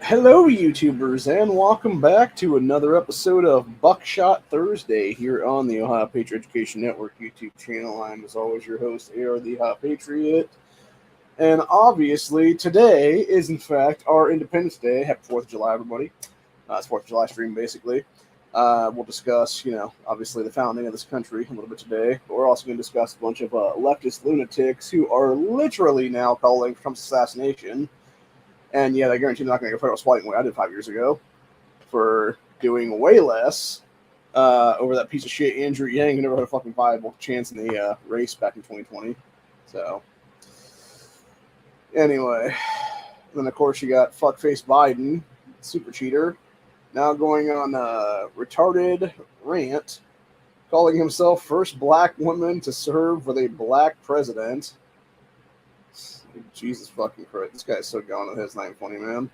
Hello, YouTubers, and welcome back to another episode of Buckshot Thursday here on the Ohio Patriot Education Network YouTube channel. I'm, as always, your host, AR the Ohio Patriot. And obviously, today is, in fact, our Independence Day. Happy 4th of July, everybody. It's 4th of July stream, basically. We'll discuss, obviously the founding of this country a little bit today. But we're also going to discuss a bunch of leftist lunatics who are literally now calling for Trump's assassination. And yeah, I guarantee they're not going to get federal swiping the way I did 5 years ago for doing way less over that piece of shit Andrew Yang, who never had a fucking viable chance in the race back in 2020. So, anyway. Then, of course, you got fuckface Biden, super cheater, now going on a retarded rant, calling himself first black woman to serve with a black president. Jesus fucking Christ. This guy's so gone with his 920, man.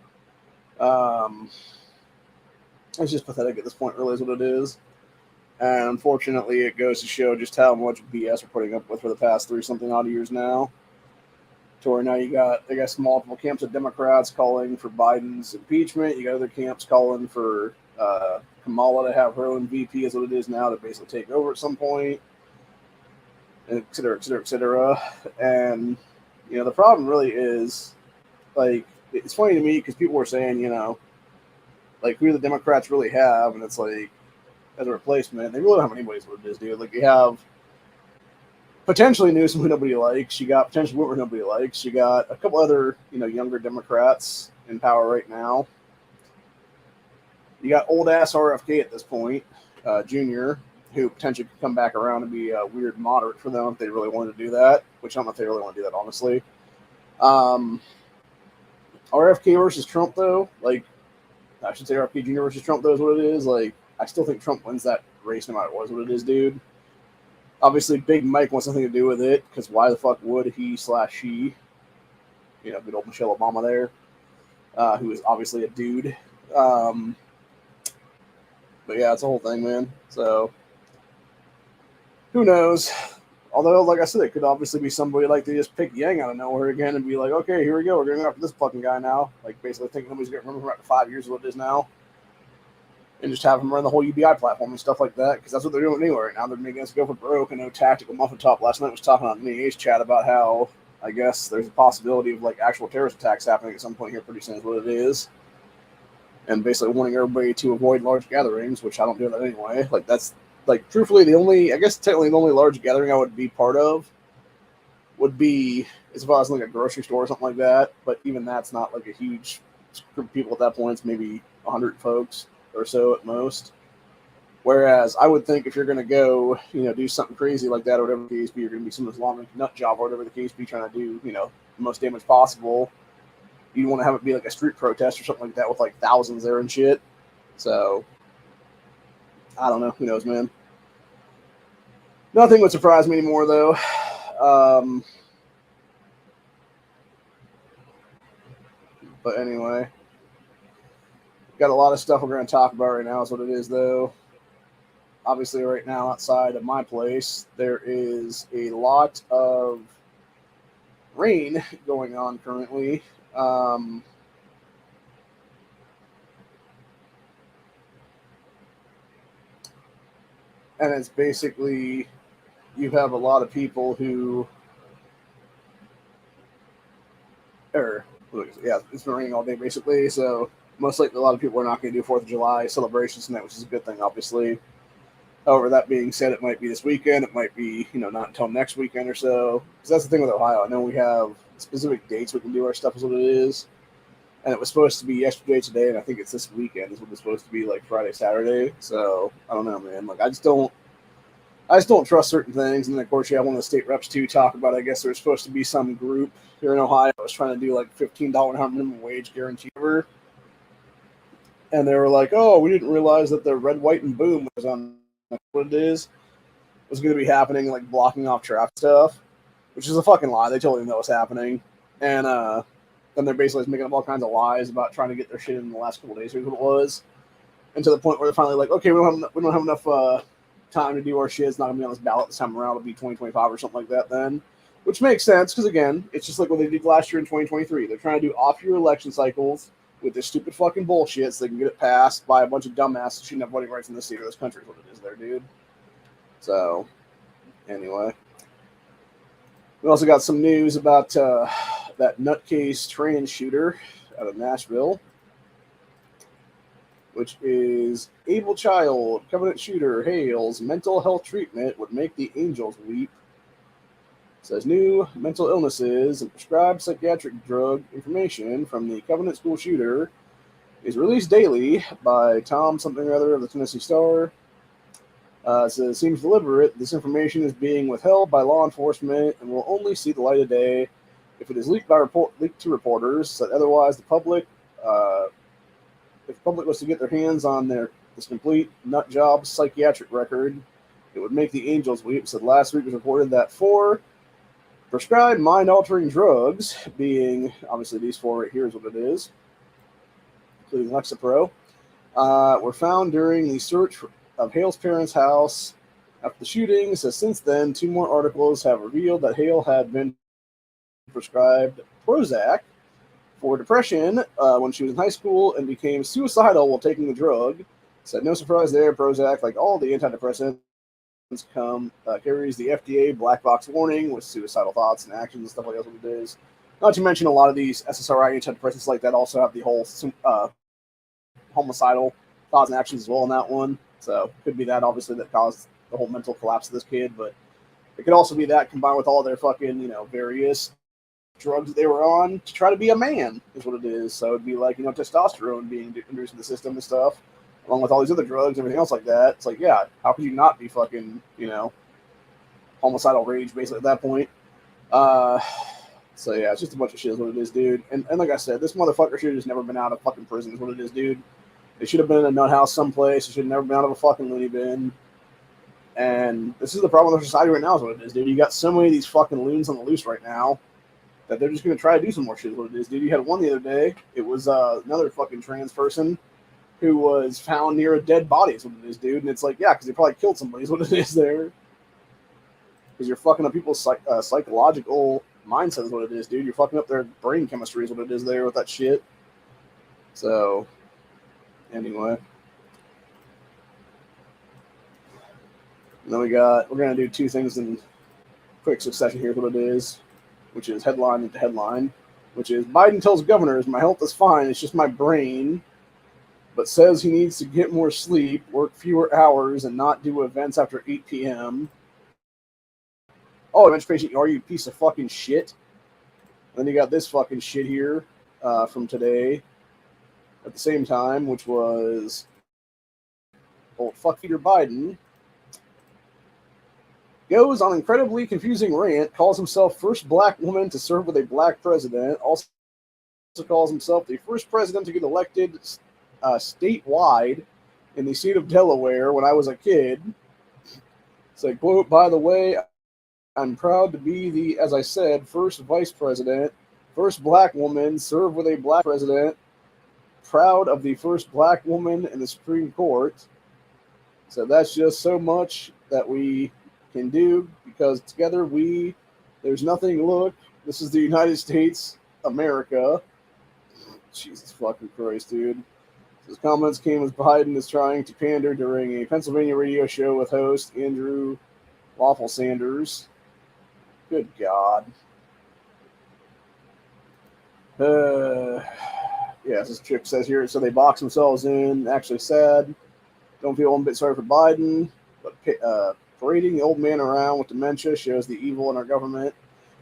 It's just pathetic at this point, really, is what it is. And unfortunately, it goes to show just how much BS we're putting up with for the past 3-something odd years now. To where now you got, I guess, multiple camps of Democrats calling for Biden's impeachment. You got other camps calling for Kamala to have her own VP, is what it is now, to basically take over at some point, et cetera, et cetera, et cetera. And the problem really is, like, it's funny to me because people were saying, like, who the Democrats really have, and it's like, as a replacement, they really don't have anybody, what it is, dude. Like, you have potentially Newsom, who nobody likes. You got potentially Whitmer, nobody likes. You got a couple other, younger Democrats in power right now. You got old-ass RFK at this point, Junior, who potentially could come back around and be a weird moderate for them if they really wanted to do that, which I don't know if they really want to do that, honestly. RFK versus Trump, though, like, I should say RFK Jr. versus Trump, though, is what it is. Like, I still think Trump wins that race no matter what it is, dude. Obviously, Big Mike wants nothing to do with it, because why the fuck would he/she, good old Michelle Obama there, who is obviously a dude. But yeah, it's a whole thing, man. So, who knows? Although, like I said, it could obviously be somebody like they just pick Yang out of nowhere again and be like, okay, here we go. We're going after this fucking guy now. Like, basically thinking nobody's going to remember him after 5 years of what it is now. And just have him run the whole UBI platform and stuff like that, because that's what they're doing anyway right now. They're making us go for broke and no tactical muffin top. Last night was talking on NEA's chat about how, I guess, there's a possibility of, like, actual terrorist attacks happening at some point here pretty soon is what it is. And basically wanting everybody to avoid large gatherings, which I don't do that anyway. Like, that's, like, truthfully, technically the only large gathering I would be part of would be, as if I was in, like, a grocery store or something like that. But even that's not, like, a huge group of people at that point. It's maybe 100 folks or so at most. Whereas I would think if you're going to go, do something crazy like that or whatever the case be, you're going to be some Islamic nut job or whatever the case be, trying to do, the most damage possible. You want to have it be like a street protest or something like that with, like, thousands there and shit. So, I don't know. Who knows, man? Nothing would surprise me anymore, though. But anyway, got a lot of stuff we're going to talk about right now is what it is, though. Obviously, right now, outside of my place, there is a lot of rain going on currently. And it's basically, you have a lot of people who, it's been raining all day basically, so most likely a lot of people are not going to do 4th of July celebrations tonight, which is a good thing, obviously. However, that being said, it might be this weekend, it might be, not until next weekend or so, because that's the thing with Ohio. I know we have specific dates we can do our stuff is what it is, and it was supposed to be yesterday, today, and I think it's this weekend is what it's supposed to be, like Friday, Saturday, so I don't know, man. Like, I just don't trust certain things. And then, of course, you have one of the state reps, too, talk about, I guess there's supposed to be some group here in Ohio that was trying to do, like, $15 an hour minimum wage guarantee. And they were like, oh, we didn't realize that the red, white, and boom was on what it is. It was going to be happening, like, blocking off traffic stuff, which is a fucking lie. They totally know what's happening. And then they're basically making up all kinds of lies about trying to get their shit in the last couple of days, here's what it was. And to the point where they're finally like, okay, we don't have enough time to do our shit. It's not going to be on this ballot this time around. It'll be 2025 or something like that then. Which makes sense, because, again, it's just like what they did last year in 2023. They're trying to do off-year election cycles with this stupid fucking bullshit so they can get it passed by a bunch of dumbasses who shouldn't have voting rights in this state or this country is what it is there, dude. So, anyway. We also got some news about that nutcase trans shooter out of Nashville, which is Able Child, Covenant Shooter, hails mental health treatment would make the angels weep. It says new mental illnesses and prescribed psychiatric drug information from the Covenant school shooter is released daily by Tom something or other of the Tennessee Star. It says it seems deliberate. This information is being withheld by law enforcement and will only see the light of day if it is leaked to reporters. That otherwise, if the public was to get their hands on this complete nut job psychiatric record, it would make the angels weep. Said last week was reported that 4 prescribed mind-altering drugs, being obviously these 4 right here is what it is, including Lexapro, were found during the search of Hale's parents' house after the shooting. So since then, 2 more articles have revealed that Hale had been prescribed Prozac for depression when she was in high school and became suicidal while taking the drug. Said no surprise there, Prozac, like all the antidepressants, carries the FDA black box warning with suicidal thoughts and actions and stuff like that. What it is. Not to mention a lot of these SSRI antidepressants like that also have the whole homicidal thoughts and actions as well in that one. So could be that obviously that caused the whole mental collapse of this kid, but it could also be that combined with all their fucking, various drugs that they were on to try to be a man is what it is. So it'd be like, testosterone being introduced in the system and stuff, along with all these other drugs, everything else like that. It's like, yeah, how could you not be fucking, homicidal rage basically at that point? So yeah, it's just a bunch of shit is what it is, dude. And like I said, this motherfucker should have just never been out of fucking prison is what it is, dude. They should have been in a nut house someplace. They should have never been out of a fucking loony bin. And this is the problem with our society right now is what it is, dude. You got so many of these fucking loons on the loose right now that they're just going to try to do some more shit is what it is, dude. You had one the other day. It was another fucking trans person who was found near a dead body is what it is, dude. And it's like, yeah, because they probably killed somebody is what it is there. Because you're fucking up people's psychological mindset is what it is, dude. You're fucking up their brain chemistry is what it is there with that shit. So... anyway, and then we're going to do 2 things in quick succession here, what it is, which is headline into headline, which is Biden tells governors, my health is fine, it's just my brain, but says he needs to get more sleep, work fewer hours, and not do events after 8 p.m. Oh, emancipation, you are, you piece of fucking shit. And then you got this fucking shit here from today. At the same time, which was old fuckfeeder Biden, goes on incredibly confusing rant, calls himself first black woman to serve with a black president, also calls himself the first president to get elected statewide in the state of Delaware when I was a kid. It's like, quote, by the way, I'm proud to be the, as I said, first vice president, first black woman, serve with a black president, proud of the first black woman in the Supreme Court. So that's just so much that we can do because together there's nothing, look, this is the United States, America. Jesus fucking Christ, dude. His comments came as Biden is trying to pander during a Pennsylvania radio show with host Andrew Waffle Sanders. Good God. Yes, this chick says here, so they box themselves in. Actually sad. Don't feel one bit sorry for Biden, but parading the old man around with dementia shows the evil in our government.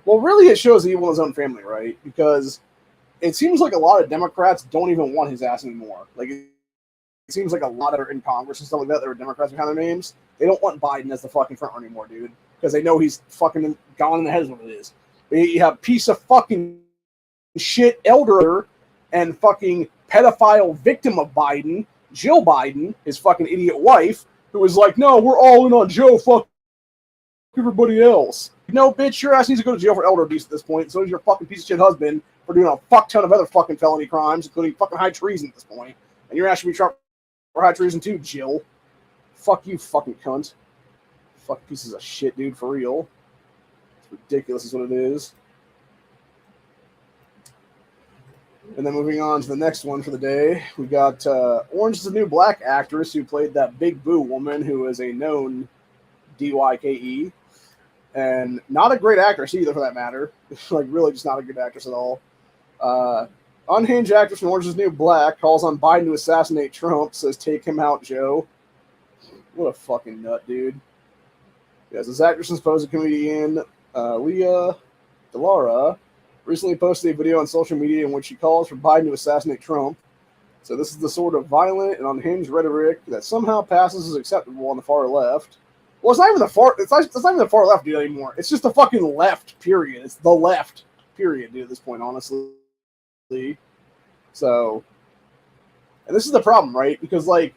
Well, really, it shows the evil in his own family, right? Because it seems like a lot of Democrats don't even want his ass anymore. Like, it seems like a lot that are in Congress and stuff like that are Democrats behind their names. They don't want Biden as the fucking front runner anymore, dude. Because they know he's fucking gone in the head is what it is. You have piece of fucking shit elder and fucking pedophile victim of Biden, Jill Biden, his fucking idiot wife, who was like, no, we're all in on Joe, fuck everybody else. No, bitch, your ass needs to go to jail for elder abuse at this point. So does your fucking piece of shit husband for doing a fuck ton of other fucking felony crimes, including fucking high treason at this point. And your ass should be charged for high treason too, Jill. Fuck you, fucking cunt. Fuck pieces of shit, dude, for real. It's ridiculous is what it is. And then moving on to the next one for the day, we got Orange is the New Black actress who played that Big Boo woman who is a known DYKE. And not a great actress either, for that matter. Like, really just not a good actress at all. Unhinged actress from Orange is the New Black calls on Biden to assassinate Trump, says, "Take him out, Joe." What a fucking nut, dude. Yes, this actress and supposed comedian Leah Delara recently posted a video on social media in which she calls for Biden to assassinate Trump. So this is the sort of violent and unhinged rhetoric that somehow passes as acceptable on the far left. Well, it's not even the far. It's not even the far left, dude, anymore. It's just the fucking left. Period. It's the left. Period, dude. At this point, honestly. So, and this is the problem, right? Because like,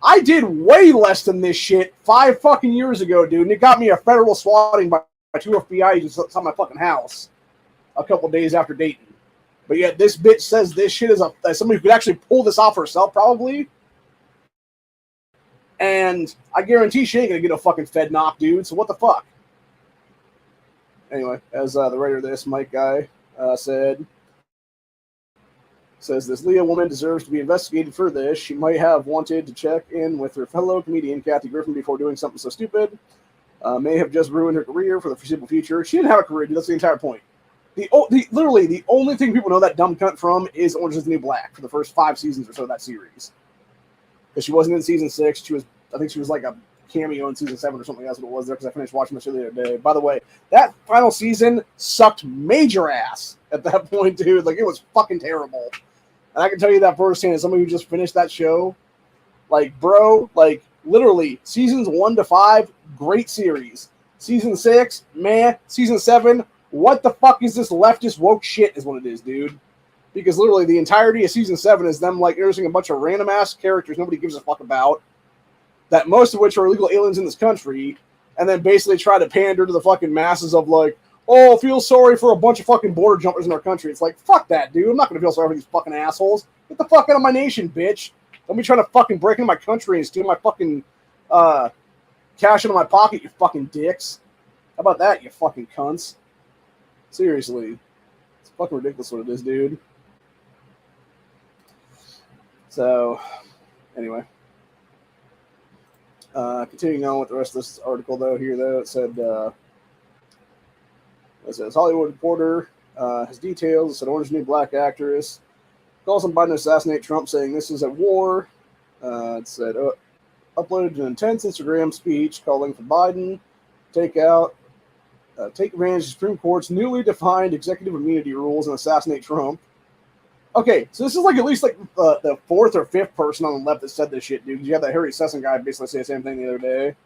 I did way less than this shit 5 fucking years ago, dude, and it got me a federal swatting by 2 FBI agents outside my fucking house a couple days after Dayton. But yet, this bitch says this shit is as somebody who could actually pull this off herself, probably. And I guarantee she ain't gonna get a fucking Fed knock, dude. So what the fuck? Anyway, as the writer of this, Mike Guy, says this Leah woman deserves to be investigated for this. She might have wanted to check in with her fellow comedian Kathy Griffin before doing something so stupid. May have just ruined her career for the foreseeable future. She didn't have a career, dude. That's the entire point. Literally, the only thing people know that dumb cunt from is Orange is the New Black for the first 5 seasons or so of that series. Because she wasn't in season 6. I think she was like a cameo in season 7 or something else. What it was there because I finished watching the show the other day. By the way, that final season sucked major ass at that point, dude. Like, it was fucking terrible. And I can tell you that firsthand as somebody who just finished that show. Like, bro, like, literally, seasons 1 to 5, great series. Season 6, meh. Season 7, what the fuck is this leftist woke shit is what it is, dude. Because literally the entirety of season 7 is them like introducing a bunch of random ass characters nobody gives a fuck about, that most of which are illegal aliens in this country, and then basically try to pander to the fucking masses of like, oh, feel sorry for a bunch of fucking border jumpers in our country. It's like, fuck that, dude. I'm not gonna feel sorry for these fucking assholes. Get the fuck out of my nation, bitch. Don't be trying to fucking break into my country and steal my fucking cash into my pocket, you fucking dicks. How about that, you fucking cunts? Seriously. It's fucking ridiculous what it is, dude. So, anyway. Continuing on with the rest of this article, though, it said, it says, Hollywood Reporter has details. It said, Orange New Black actress calls on Biden to assassinate Trump, saying this is a war. It said, uploaded an intense Instagram speech calling for Biden to take advantage of the Supreme Court's newly defined executive immunity rules and assassinate Trump. Okay, so this is like at least like the 4th or 5th person on the left that said this shit, dude. You had that Harry Sesson guy basically say the same thing the other day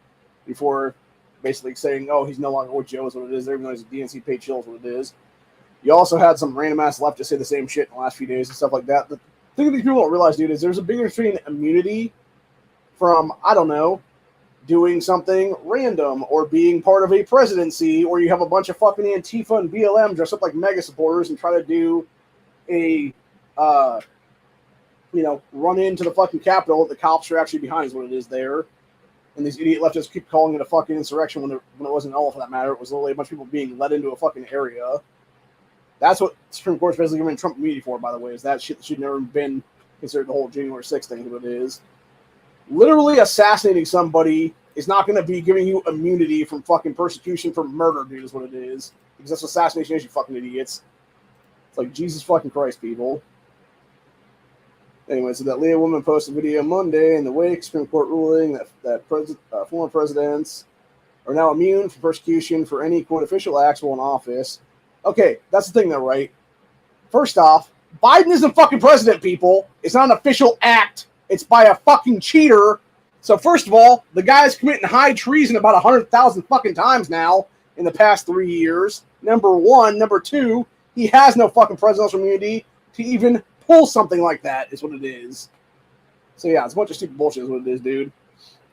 before basically saying, oh, he's no longer with Joe is what it is, even though he's a DNC paid chill is what it is. You also had some random ass left to say the same shit in the last few days and stuff like that. The thing that these people don't realize, dude, is there's a big difference between immunity from, I don't know, doing something random or being part of a presidency, or you have a bunch of fucking Antifa and BLM dress up like mega supporters and try to do a run into the fucking Capitol. The cops are actually behind is what it is there. And these idiot leftists keep calling it a fucking insurrection when it wasn't at all, for that matter. It was literally a bunch of people being led into a fucking area. That's what the Supreme Court's basically giving Trump immunity for, by the way, is that shit that should never been considered the whole January 6th thing, is what it is. Literally assassinating somebody is not going to be giving you immunity from fucking persecution for murder, dude, is what it is. Because that's what assassination is, you fucking idiots. It's like, Jesus fucking Christ, people. Anyway, so that Leah woman posted a video Monday in the wake Supreme Court ruling that former presidents are now immune from persecution for any, quote, official acts while in office. Okay, that's the thing, though, right? First off, Biden isn't fucking president, people. It's not an official act. It's by a fucking cheater. So first of all, the guy's committing high treason about 100,000 fucking times now in the past 3 years. Number one. Number two, he has no fucking presidential immunity to even pull something like that, is what it is. So yeah, it's a bunch of stupid bullshit is what it is, dude.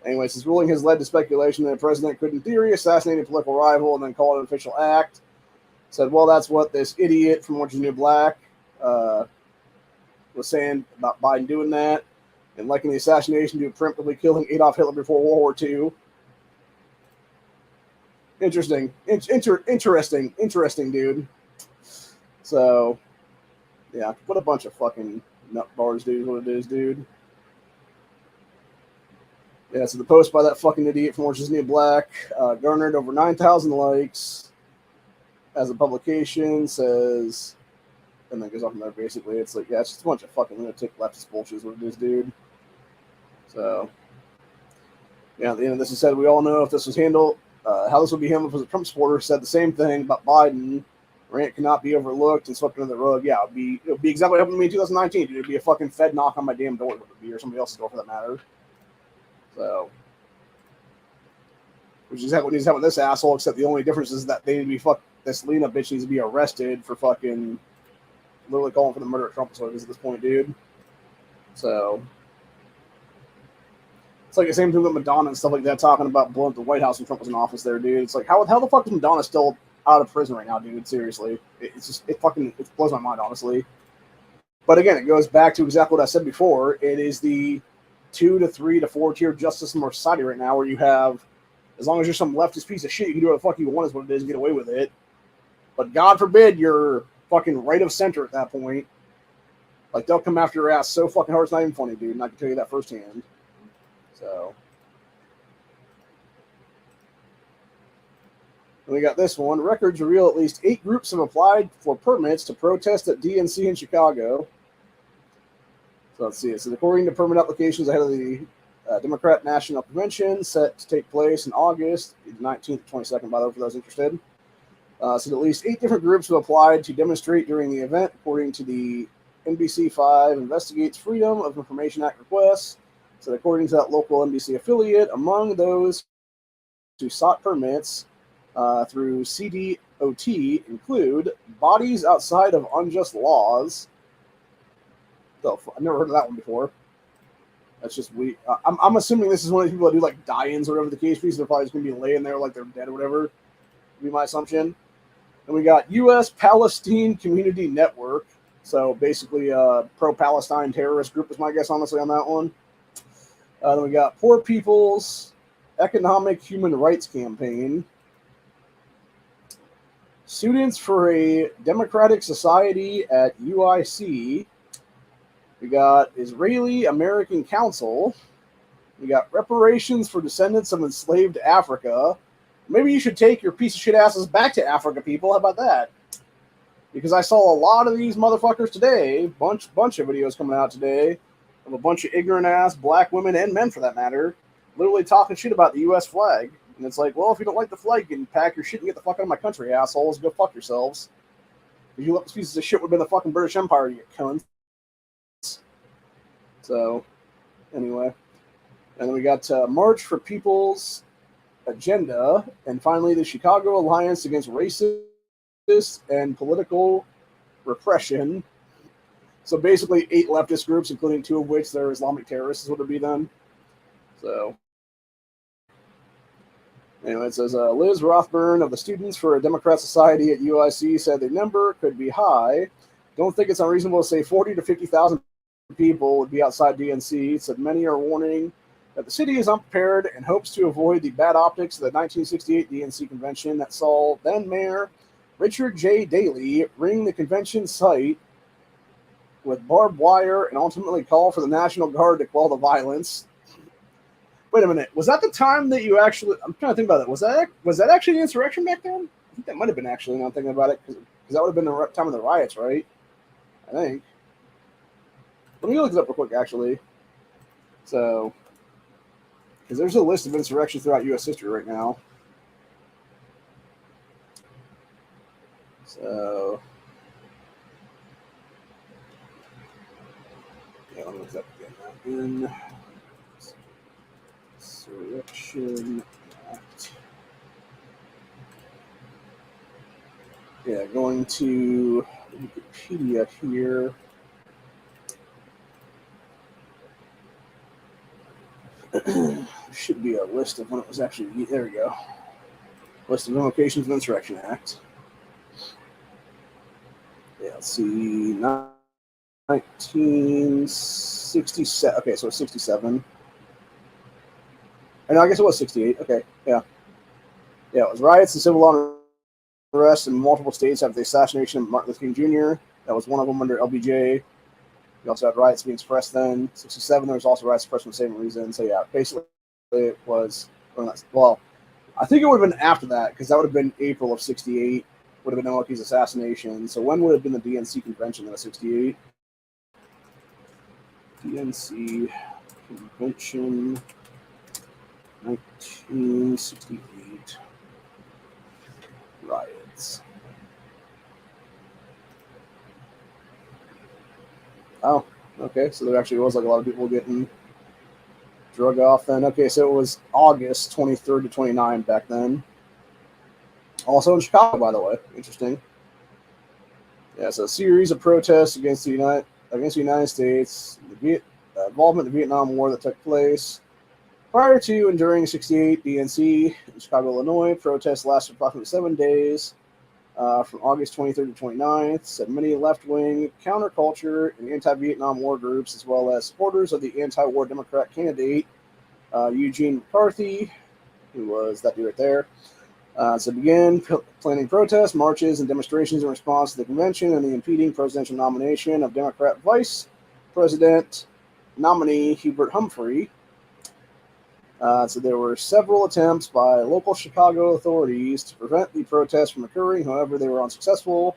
Anyways, his ruling has led to speculation that the president could, in theory, assassinate a political rival and then call it an official act. Said, well, that's what this idiot from Orange is the New Black was saying about Biden doing that, and liking the assassination to preemptively killing Adolf Hitler before World War II. Interesting, dude. So, Yeah, what a bunch of fucking nut bars, dude. What it is, dude. Yeah, so the post by that fucking idiot from Orange is the New Black garnered over 9,000 likes. As a publication says, and then goes off from there. Basically, it's like, yeah, it's just a bunch of fucking lunatic leftist bullshit. Is what it is, dude. So, yeah, at the end of this, he said, we all know if this was handled, how this would be handled as a Trump supporter. Said the same thing about Biden. Rant cannot be overlooked and swept under the rug. Yeah, it would be exactly what happened to me in 2019. Dude. It'd be a fucking Fed knock on my damn door, would it be, or somebody else's door for that matter. So, which is exactly what needs to happen with this asshole. Except the only difference is that they need to be this Lena bitch needs to be arrested for fucking literally calling for the murder of Trump. So it is at this point, dude. So it's like the same thing with Madonna and stuff like that, talking about blowing up the White House when Trump was in office there, dude. It's like, how the fuck is Madonna still out of prison right now, dude? Seriously. It blows my mind, honestly. But again, it goes back to exactly what I said before. It is the 2 to 3 to 4 tier justice system in our society right now where you have, as long as you're some leftist piece of shit, you can do what the fuck you want is what it is and get away with it. But God forbid you're fucking right of center at that point. Like, they'll come after your ass so fucking hard, it's not even funny, dude. And I can tell you that firsthand. So, and we got this one. Records reveal at least 8 groups have applied for permits to protest at DNC in Chicago. So let's see. So according to permit applications ahead of the Democrat National Convention set to take place in August, the 19th to 22nd, by the way, for those interested. So at least 8 different groups have applied to demonstrate during the event, according to the NBC5 Investigates Freedom of Information Act requests. So according to that local NBC affiliate, among those who sought permits through CDOT include bodies outside of unjust laws. So I've never heard of that one before. That's just weird. I'm assuming this is one of the people that do like die-ins or whatever the case is. They're probably just going to be laying there like they're dead or whatever. Would be my assumption. And we got U.S. Palestine Community Network. So basically a pro-Palestine terrorist group is my guess, honestly, on that one. Then we got Poor People's Economic Human Rights Campaign. Students for a Democratic Society at UIC. We got Israeli American Council. We got Reparations for Descendants of Enslaved Africa. Maybe you should take your piece of shit asses back to Africa, people. How about that? Because I saw a lot of these motherfuckers today, bunch of videos coming out today, of a bunch of ignorant ass black women and men, for that matter, literally talking shit about the U.S. flag. And it's like, well, if you don't like the flag, you can pack your shit and get the fuck out of my country, assholes. Go fuck yourselves. If you let these pieces of shit would have been the fucking British Empire, you cunts. So, anyway. And then we got March for People's Agenda. And finally, the Chicago Alliance Against Racist and Political Repression. So basically 8 leftist groups, including 2 of which they're Islamic terrorists, is what it would be then. So, anyway, it says Liz Rothburn of the Students for a Democrat Society at UIC said the number could be high. Don't think it's unreasonable to say 40 to 50,000 people would be outside DNC. Said many are warning that the city is unprepared and hopes to avoid the bad optics of the 1968 DNC convention that saw then Mayor Richard J. Daley ring the convention site with barbed wire and ultimately call for the National Guard to quell the violence. Wait a minute. Was that the time that you actually... I'm trying to think about it. Was that actually the insurrection back then? I think that might have been, actually, now I'm thinking about it, because that would have been the time of the riots, right? I think. Let me look it up real quick, actually. So, because there's a list of insurrections throughout U.S. history right now. So, yeah, let me look that again. Insurrection Act. Yeah, going to Wikipedia here. Should be a list of when it was actually. There we go. List of invocations of the Insurrection Act. Yeah, let's see. 1967. Okay, so it's 67. I guess it was 68. Okay, yeah. Yeah, it was riots and civil unrest in multiple states after the assassination of Martin Luther King Jr. That was one of them under LBJ. You also had riots being suppressed then. 67, there was also riots suppressed for the same reason. So yeah, basically it was, well, I think it would have been after that, because that would have been April of 68, would have been MLK's assassination. So when would have been the DNC convention then of 68? DNC convention 1968 riots. Oh, okay. So there actually was like a lot of people getting drug off then. Okay, so it was August 23rd to 29 back then. Also in Chicago, by the way. Interesting. Yeah, so a series of protests against the United States, the involvement in the Vietnam War that took place. Prior to and during 68 DNC in Chicago, Illinois, protests lasted approximately 7 days. From August 23rd to 29th, said many left-wing counterculture and anti-Vietnam War groups, as well as supporters of the anti-war Democrat candidate, Eugene McCarthy, who was that dude right there, so began planning protests, marches, and demonstrations in response to the convention and the impeding presidential nomination of Democrat Vice President nominee Hubert Humphrey. So there were several attempts by local Chicago authorities to prevent the protests from occurring. However, they were unsuccessful.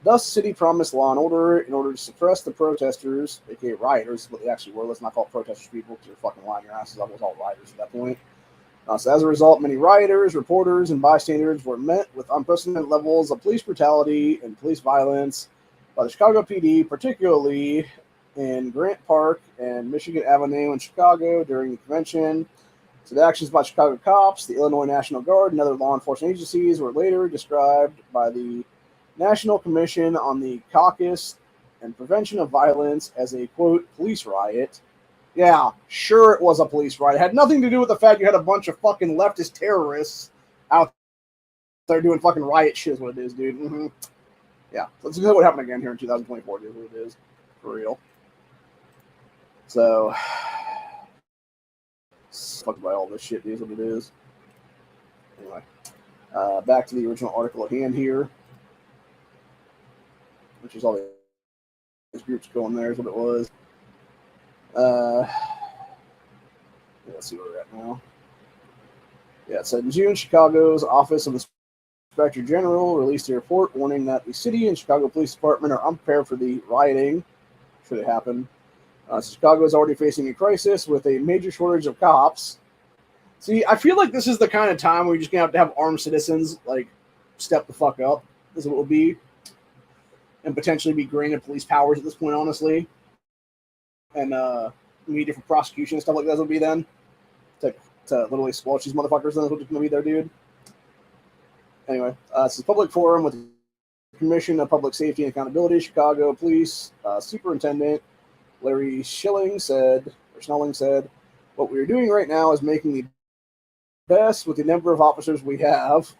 Thus, the city promised law and order in order to suppress the protesters, aka rioters, what they actually were. Let's not call protesters people, because you're fucking lying your asses off. It was all rioters at that point. So as a result, many rioters, reporters, and bystanders were met with unprecedented levels of police brutality and police violence by the Chicago PD, particularly in Grant Park and Michigan Avenue in Chicago during the convention. So the actions by Chicago cops, the Illinois National Guard, and other law enforcement agencies were later described by the National Commission on the Caucus and Prevention of Violence as a, quote, police riot. Yeah, sure it was a police riot. It had nothing to do with the fact you had a bunch of fucking leftist terrorists out there doing fucking riot shit is what it is, dude. Mm-hmm. Yeah, let's see what happened again here in 2024, dude, what it is. For real. So... fucked by all this shit is what it is. Anyway, back to the original article at hand here, which is all these groups going there is what it was. Let's see where we're at now. Yeah, it said in June, Chicago's Office of Inspector General released a report warning that the city and Chicago Police Department are unprepared for the rioting should it happen. Chicago is already facing a crisis with a major shortage of cops. See, I feel like this is the kind of time where you're just going to have armed citizens, like, step the fuck up, is what it will be, and potentially be granted police powers at this point, honestly. And media for prosecution and stuff like that would be then. To literally squelch these motherfuckers, then that's what's going to be there, dude. Anyway, this is a public forum with the Commission of Public Safety and Accountability, Chicago Police Superintendent Larry Snelling said, what we are doing right now is making the best with the number of officers we have.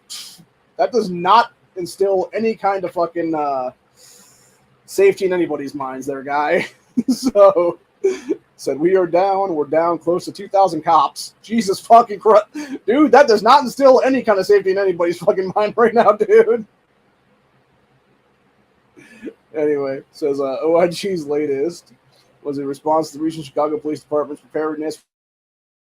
That does not instill any kind of fucking safety in anybody's minds there, guy. So, said we're down close to 2,000 cops. Jesus fucking Christ. Dude, that does not instill any kind of safety in anybody's fucking mind right now, dude. Anyway, says OIG's latest was a response to the recent Chicago Police Department's preparedness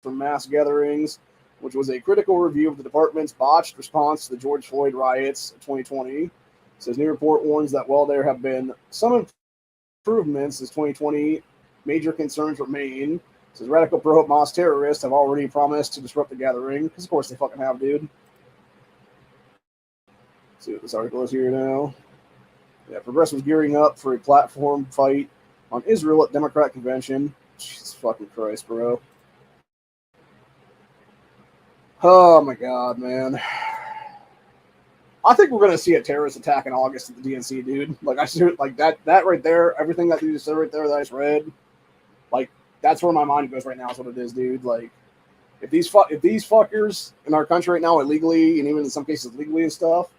for mass gatherings, which was a critical review of the department's botched response to the George Floyd riots of 2020. It says new report warns that while there have been some improvements since 2020, major concerns remain. It says radical pro-Hamas terrorists have already promised to disrupt the gathering, because of course they fucking have, dude. Let's see what this article is here now. Yeah, progressives gearing up for a platform fight on Israel at Democrat convention. Jesus fucking Christ, bro. Oh my god, man. I think we're gonna see a terrorist attack in August at the DNC, dude. Like I see, like that right there, everything that you just said right there that I just read, like that's where my mind goes right now. Is what it is, dude. Like if these fuckers in our country right now illegally and even in some cases legally and stuff,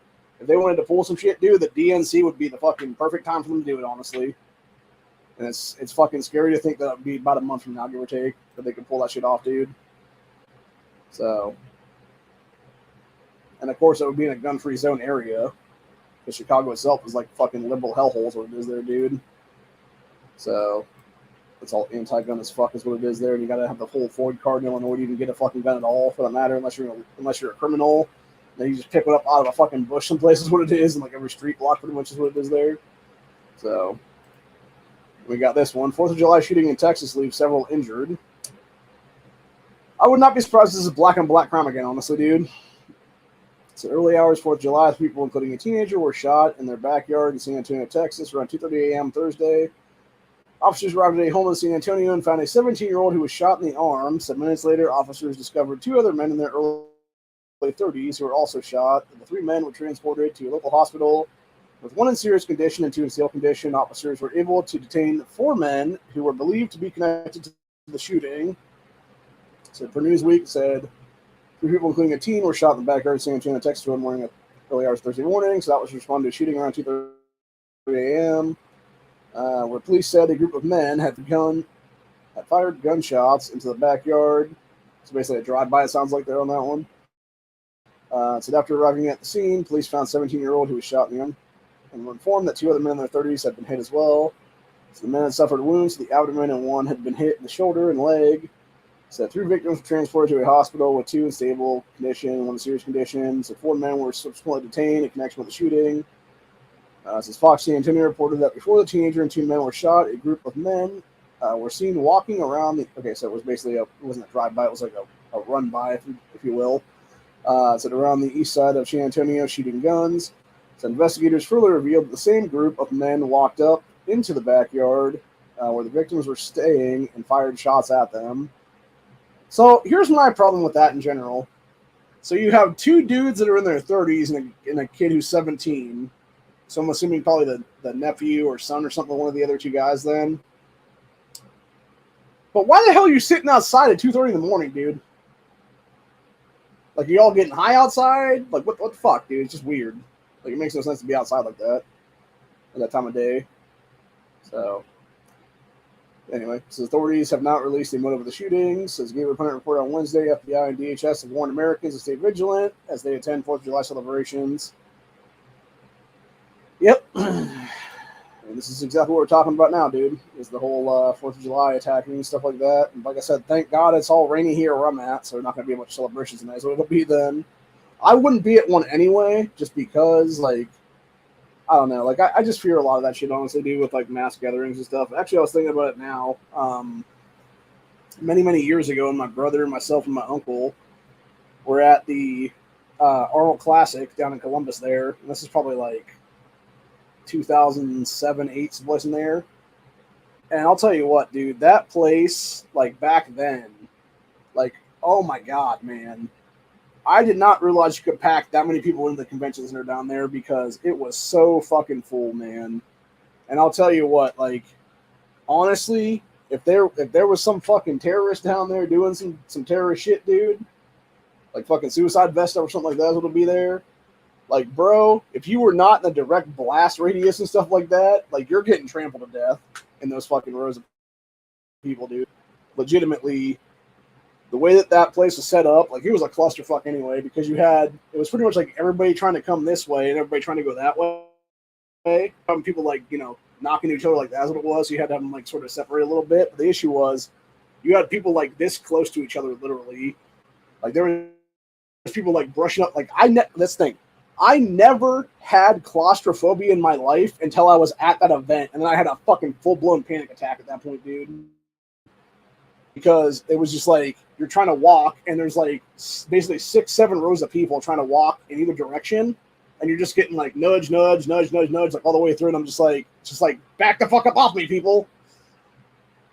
if they wanted to pull some shit, dude, the DNC would be the fucking perfect time for them to do it, honestly. And it's fucking scary to think that it'd be about a month from now, give or take, that they could pull that shit off, dude. So, and of course, it would be in a gun-free zone area. because Chicago itself is like fucking liberal hellholes what it is there, dude. So it's all anti-gun as fuck is what it is there, and you gotta have the whole Ford card in Illinois to even get a fucking gun at all, for that matter, unless you're a criminal. Then you just pick it up out of a fucking bush someplace is what it is, and like every street block pretty much is what it is there. So we got this one. 4th of July shooting in Texas leaves several injured. I would not be surprised if this is black on black crime again, honestly, dude. So early hours, 4th of July, people, including a teenager, were shot in their backyard in San Antonio, Texas, around 2:30 a.m. Thursday. Officers arrived at a home in San Antonio and found a 17-year-old who was shot in the arm. 7 minutes later, officers discovered 2 other men in their early 30s who were also shot. The 3 men were transported to a local hospital with 1 in serious condition and 2 in stable condition. Officers were able to detain 4 men who were believed to be connected to the shooting. So for Newsweek, said 3 people, including a teen, were shot in the backyard of San Antonio, Texas, early morning, early hours Thursday morning. So that was responded to a shooting around 2:30 a.m., where police said a group of men had fired gunshots into the backyard. So basically a drive-by, it sounds like they're on that one. So after arriving at the scene, police found a 17-year-old who was shot in the arm and were informed that 2 other men in their 30s had been hit as well. So the men had suffered wounds to the abdomen and 1 had been hit in the shoulder and leg. So 3 victims were transported to a hospital with 2 in stable condition, 1 in serious condition. So 4 men were subsequently detained in connection with the shooting. Since Fox San Antonio reported that before the teenager and 2 men were shot, a group of men were seen walking around the. Okay, so it was basically it wasn't a drive-by, it was like a run-by, if you will. So around the east side of San Antonio shooting guns. So investigators further revealed that the same group of men walked up into the backyard where the victims were staying and fired shots at them. So here's my problem with that in general. So you have 2 dudes that are in their 30s and a kid who's 17. So I'm assuming probably the nephew or son or something, one of the other 2 guys then. But why the hell are you sitting outside at 2:30 in the morning, dude? Like, are y'all getting high outside? Like, what the fuck, dude? It's just weird. Like, it makes no sense to be outside like that at that time of day. So, anyway, so authorities have not released a motive of the shootings. As Gabriel Punnett reported on Wednesday, FBI and DHS have warned Americans to stay vigilant as they attend 4th of July celebrations. Yep. And this is exactly what we're talking about now, dude, is the whole 4th of July attacking and stuff like that. And like I said, thank God it's all rainy here where I'm at, so there's not going to be much celebrations tonight. So it'll be then. I wouldn't be at one anyway, just because, like, I don't know. Like, I just fear a lot of that shit, honestly, dude, with, like, mass gatherings and stuff. Actually, I was thinking about it now. Many, many years ago, and my brother, myself, and my uncle were at the Arnold Classic down in Columbus there. And this is probably, like, 2007, 8, someplace in there. And I'll tell you what, dude, that place, like, back then, like, oh my God, man. I did not realize you could pack that many people into the convention center down there because it was so fucking full, man. And I'll tell you what, like, honestly, if there was some fucking terrorist down there doing some terrorist shit, dude, like fucking suicide vest or something like that would be there. Like, bro, if you were not in a direct blast radius and stuff like that, like, you're getting trampled to death in those fucking rows of people, dude. Legitimately, the way that place was set up, like, it was a clusterfuck anyway, because it was pretty much like everybody trying to come this way and everybody trying to go that way. People, like, you know, knocking each other, like, that's what it was. So you had to have them, like, sort of separate a little bit. But the issue was you had people, like, this close to each other, literally. Like, there was people, like, brushing up. Like, I never had claustrophobia in my life until I was at that event, and then I had a fucking full-blown panic attack at that point, dude. Because it was just like, you're trying to walk, and there's like basically 6, 7 rows of people trying to walk in either direction, and you're just getting like nudge, like all the way through, and I'm just like, back the fuck up off me, people.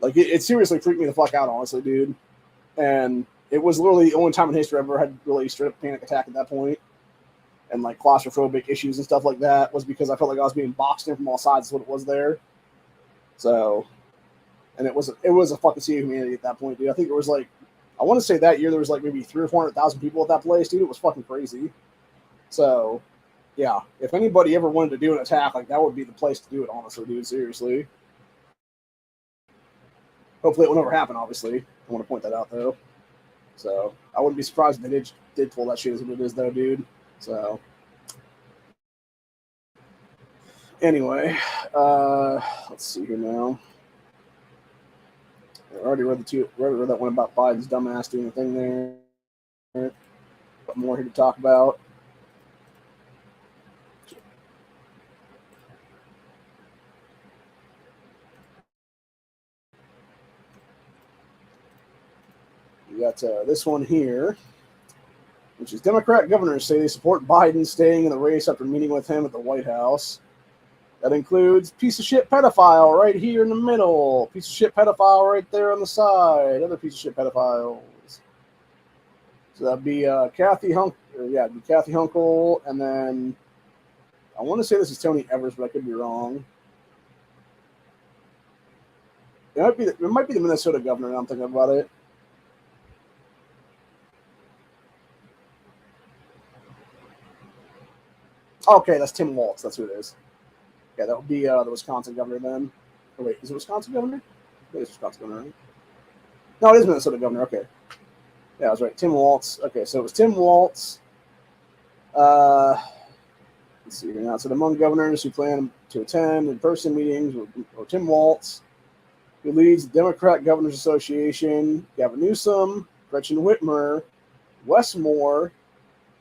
Like, it seriously freaked me the fuck out, honestly, dude. And it was literally the only time in history I've ever had really straight up panic attack at that point. And like claustrophobic issues and stuff like that was because I felt like I was being boxed in from all sides. Is what it was there. So, and it was a fucking sea of humanity at that point, dude. I think it was like, I want to say that year there was like maybe 300,000 or 400,000 people at that place, dude. It was fucking crazy. So, yeah, if anybody ever wanted to do an attack, like, that would be the place to do it, honestly, dude. Seriously. Hopefully it will never happen, obviously. I want to point that out, though. So, I wouldn't be surprised if they did pull that shit as what it is, though, dude. So, Anyway, let's see here now. I already read that one about Biden's dumbass doing the thing there. But more here to talk about. We got this one here, which is Democrat governors say they support Biden staying in the race after meeting with him at the White House. That includes piece of shit pedophile right here in the middle, piece of shit pedophile right there on the side, other piece of shit pedophiles. So that'd be Kathy Hunkle, and then I want to say this is Tony Evers, but I could be wrong. It might be the Minnesota governor. Now I'm thinking about it. Okay, that's Tim Walz. That's who it is. Yeah, that would be the Wisconsin governor then. Oh, wait, is it Wisconsin governor? I think it's Wisconsin governor, right? No, it is Minnesota governor. Okay. Yeah, I was right. Tim Walz. Okay, so it was Tim Walz. Let's see here now. So among governors who plan to attend in-person meetings were Tim Walz, who leads the Democrat Governors Association, Gavin Newsom, Gretchen Whitmer, Wes Moore,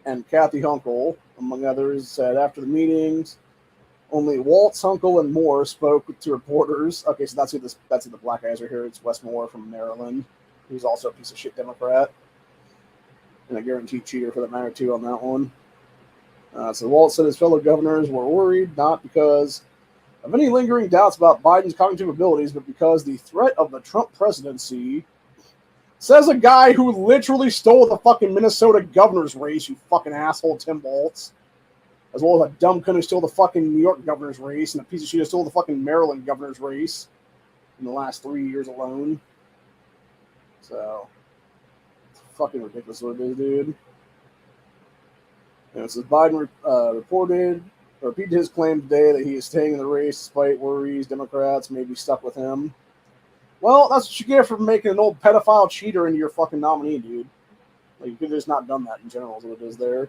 and Kathy Hunkle, among others, said after the meetings, only Waltz, Hunkle, and Moore spoke to reporters. Okay, so that's who the black guys are here. It's Wes Moore from Maryland, who's also a piece of shit Democrat, and a guaranteed cheater for that matter too on that one. So Waltz said his fellow governors were worried not because of any lingering doubts about Biden's cognitive abilities, but because the threat of the Trump presidency, says a guy who literally stole the fucking Minnesota governor's race, you fucking asshole, Tim Walz. As well as a dumb cunt who stole the fucking New York governor's race, and a piece of shit who stole the fucking Maryland governor's race in the last 3 years alone. So, it's fucking ridiculous what it is, dude. And it says Biden repeated his claim today that he is staying in the race despite worries Democrats may be stuck with him. Well, that's what you get for making an old pedophile cheater into your fucking nominee, dude. Like, you could have just not done that in general, is what it is there.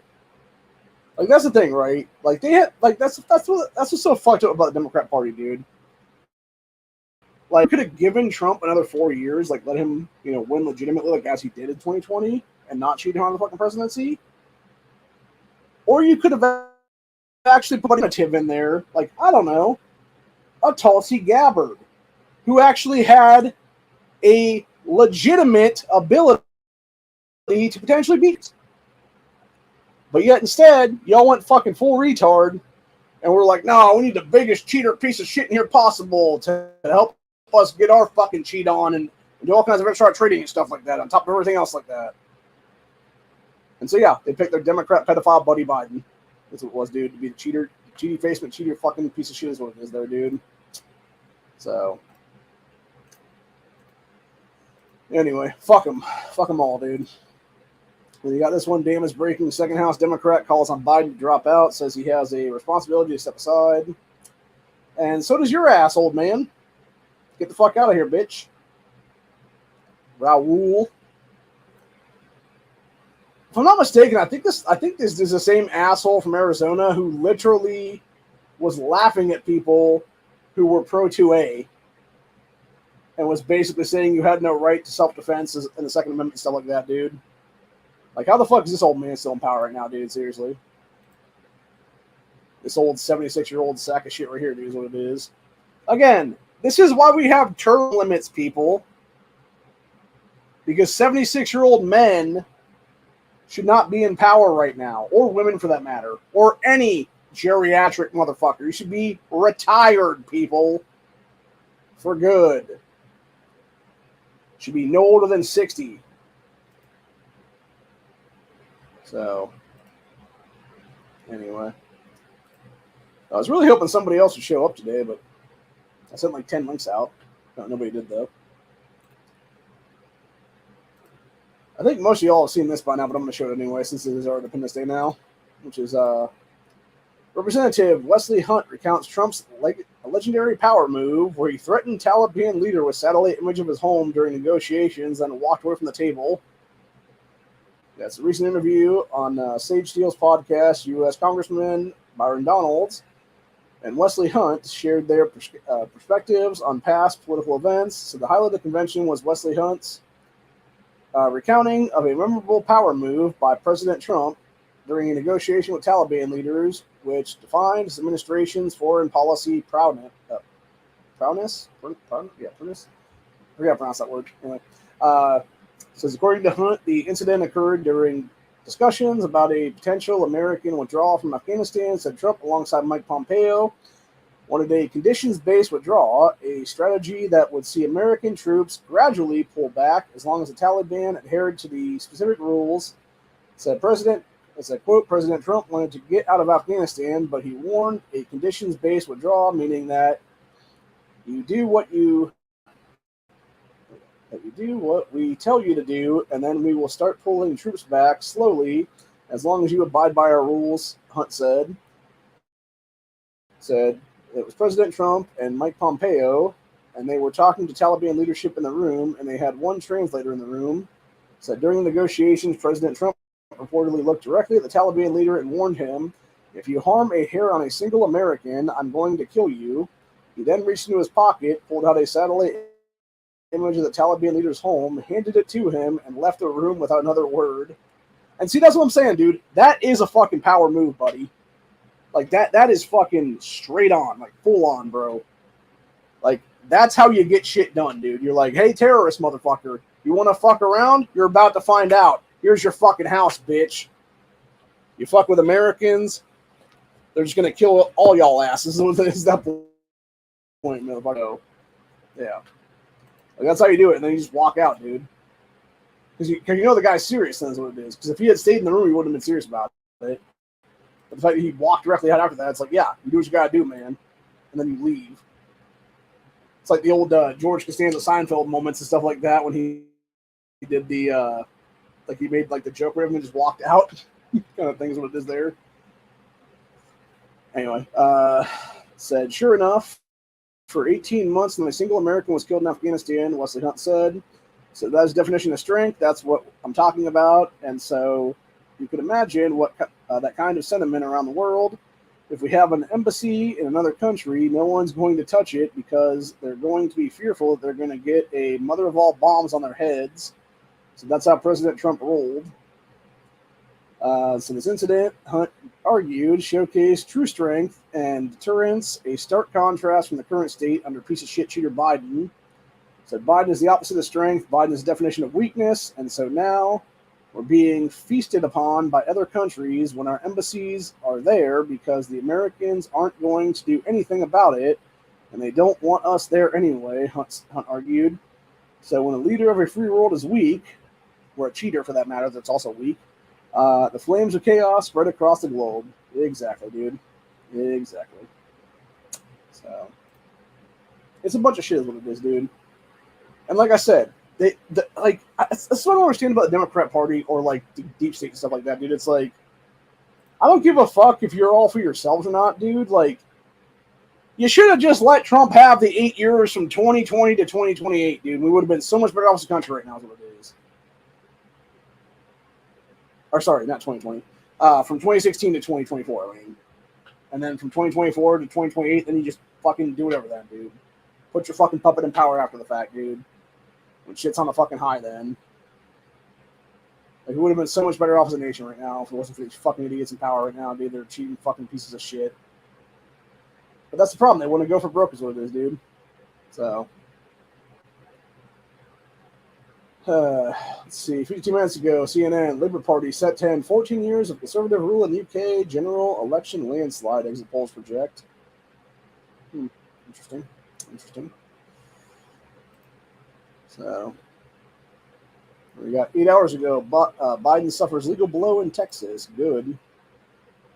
Like, that's the thing, right? Like, they had, like, that's what's so fucked up about the Democrat Party, dude. Like, could have given Trump another 4 years, like, let him, win legitimately, like, as he did in 2020, and not cheat on the fucking presidency. Or you could have actually put a native in there, like, I don't know, a Tulsi Gabbard, who actually had a legitimate ability to potentially beat. But yet instead, y'all went fucking full retard, and we're like, no, we need the biggest cheater piece of shit in here possible to help us get our fucking cheat on and do all kinds of extra trading and stuff like that, on top of everything else like that. And so, yeah, they picked their Democrat pedophile buddy Biden. That's what it was, dude, to be the cheater, cheaty face, but cheater fucking piece of shit is what it is there, dude. So, anyway, fuck them. Fuck them all, dude. And you got this one damage breaking. Second House Democrat calls on Biden to drop out, says he has a responsibility to step aside. And so does your ass, old man. Get the fuck out of here, bitch. Raul. If I'm not mistaken, I think this is the same asshole from Arizona who literally was laughing at people who were pro 2A and was basically saying you had no right to self-defense and the Second Amendment and stuff like that, dude. Like, how the fuck is this old man still in power right now, dude? Seriously. This old 76-year-old sack of shit right here, dude, is what it is. Again, this is why we have term limits, people. Because 76-year-old men should not be in power right now, or women for that matter, or any geriatric motherfucker. You should be retired, people, for good. Should be no older than 60. So, anyway. I was really hoping somebody else would show up today, but I sent like 10 links out. No, nobody did, though. I think most of y'all have seen this by now, but I'm going to show it anyway since it is our Independence Day now, which is Representative Wesley Hunt recounts Trump's legendary power move where he threatened Taliban leader with satellite image of his home during negotiations and walked away from the table. That's a recent interview on Sage Steele's podcast, U.S. Congressman Byron Donalds and Wesley Hunt shared their perspectives on past political events. So the highlight of the convention was Wesley Hunt's recounting of a memorable power move by President Trump during a negotiation with Taliban leaders, which defined his administration's foreign policy prowess. Prowess? Yeah, prowess. I forgot to pronounce that word. Anyway, says according to Hunt, the incident occurred during discussions about a potential American withdrawal from Afghanistan. Said Trump, alongside Mike Pompeo, wanted a conditions-based withdrawal, a strategy that would see American troops gradually pull back as long as the Taliban adhered to the specific rules. Said quote, President Trump wanted to get out of Afghanistan, but he warned a conditions-based withdrawal, meaning that you do what we tell you to do, and then we will start pulling troops back slowly as long as you abide by our rules, Hunt said. Said it was President Trump and Mike Pompeo, and they were talking to Taliban leadership in the room, and they had one translator in the room. Said during the negotiations, President Trump reportedly looked directly at the Taliban leader and warned him, if you harm a hair on a single American, I'm going to kill you. He then reached into his pocket, pulled out a satellite image of the Taliban leader's home, handed it to him, and left the room without another word. And see, that's what I'm saying, dude. That is a fucking power move, buddy. Like, that is fucking straight on, like, full on, bro. Like, that's how you get shit done, dude. You're like, hey, terrorist motherfucker, you want to fuck around? You're about to find out. Here's your fucking house, bitch. You fuck with Americans, they're just going to kill all y'all asses. Is that the point, motherfucker? Yeah. Like, that's how you do it, and then you just walk out, dude. Because you know the guy's serious, that's what it is. Because if he had stayed in the room, he wouldn't have been serious about it. But the fact that he walked directly out after that, it's like, yeah, you do what you gotta do, man. And then you leave. It's like the old George Costanza Seinfeld moments and stuff like that when he did the, like he made like the joke with him and just walked out. Kind of things what it is there. Anyway, said, sure enough, for 18 months, not a single American was killed in Afghanistan, Wesley Hunt said. So that's his definition of strength. That's what I'm talking about. And so you could imagine what that kind of sentiment around the world. If we have an embassy in another country, no one's going to touch it because they're going to be fearful that they're going to get a mother of all bombs on their heads. So that's how President Trump rolled. So this incident, Hunt argued, showcased true strength and deterrence, a stark contrast from the current state under piece of shit cheater Biden. Said Biden is the opposite of strength. Biden is the definition of weakness, and so now we're being feasted upon by other countries when our embassies are there because the Americans aren't going to do anything about it, and they don't want us there anyway, Hunt argued. So when a leader of a free world is weak, or a cheater for that matter that's also weak, the flames of chaos spread across the globe. Exactly, dude. Exactly. So it's a bunch of shit is what it is, dude. And like I said, that's what I don't understand about the Democrat Party or like the deep state and stuff like that, dude. It's like, I don't give a fuck if you're all for yourselves or not, dude. Like, you should have just let Trump have the 8 years from 2020 to 2028, dude. We would have been so much better off as a country right now, is what it is. Or sorry, not 2020. From 2016 to 2024, I mean. And then from 2024 to 2028, then you just fucking do whatever then, dude. Put your fucking puppet in power after the fact, dude. When shit's on the fucking high then. Like, we would have been so much better off as a nation right now if it wasn't for these fucking idiots in power right now, dude. They're cheating fucking pieces of shit. But that's the problem. They want to go for broke is what it is, dude. So. Let's see. 52 minutes ago, CNN, Labour Party set to end 14 years of conservative rule in UK general election landslide, exit polls project. Interesting. So, we got 8 hours ago, Biden suffers legal blow in Texas. Good.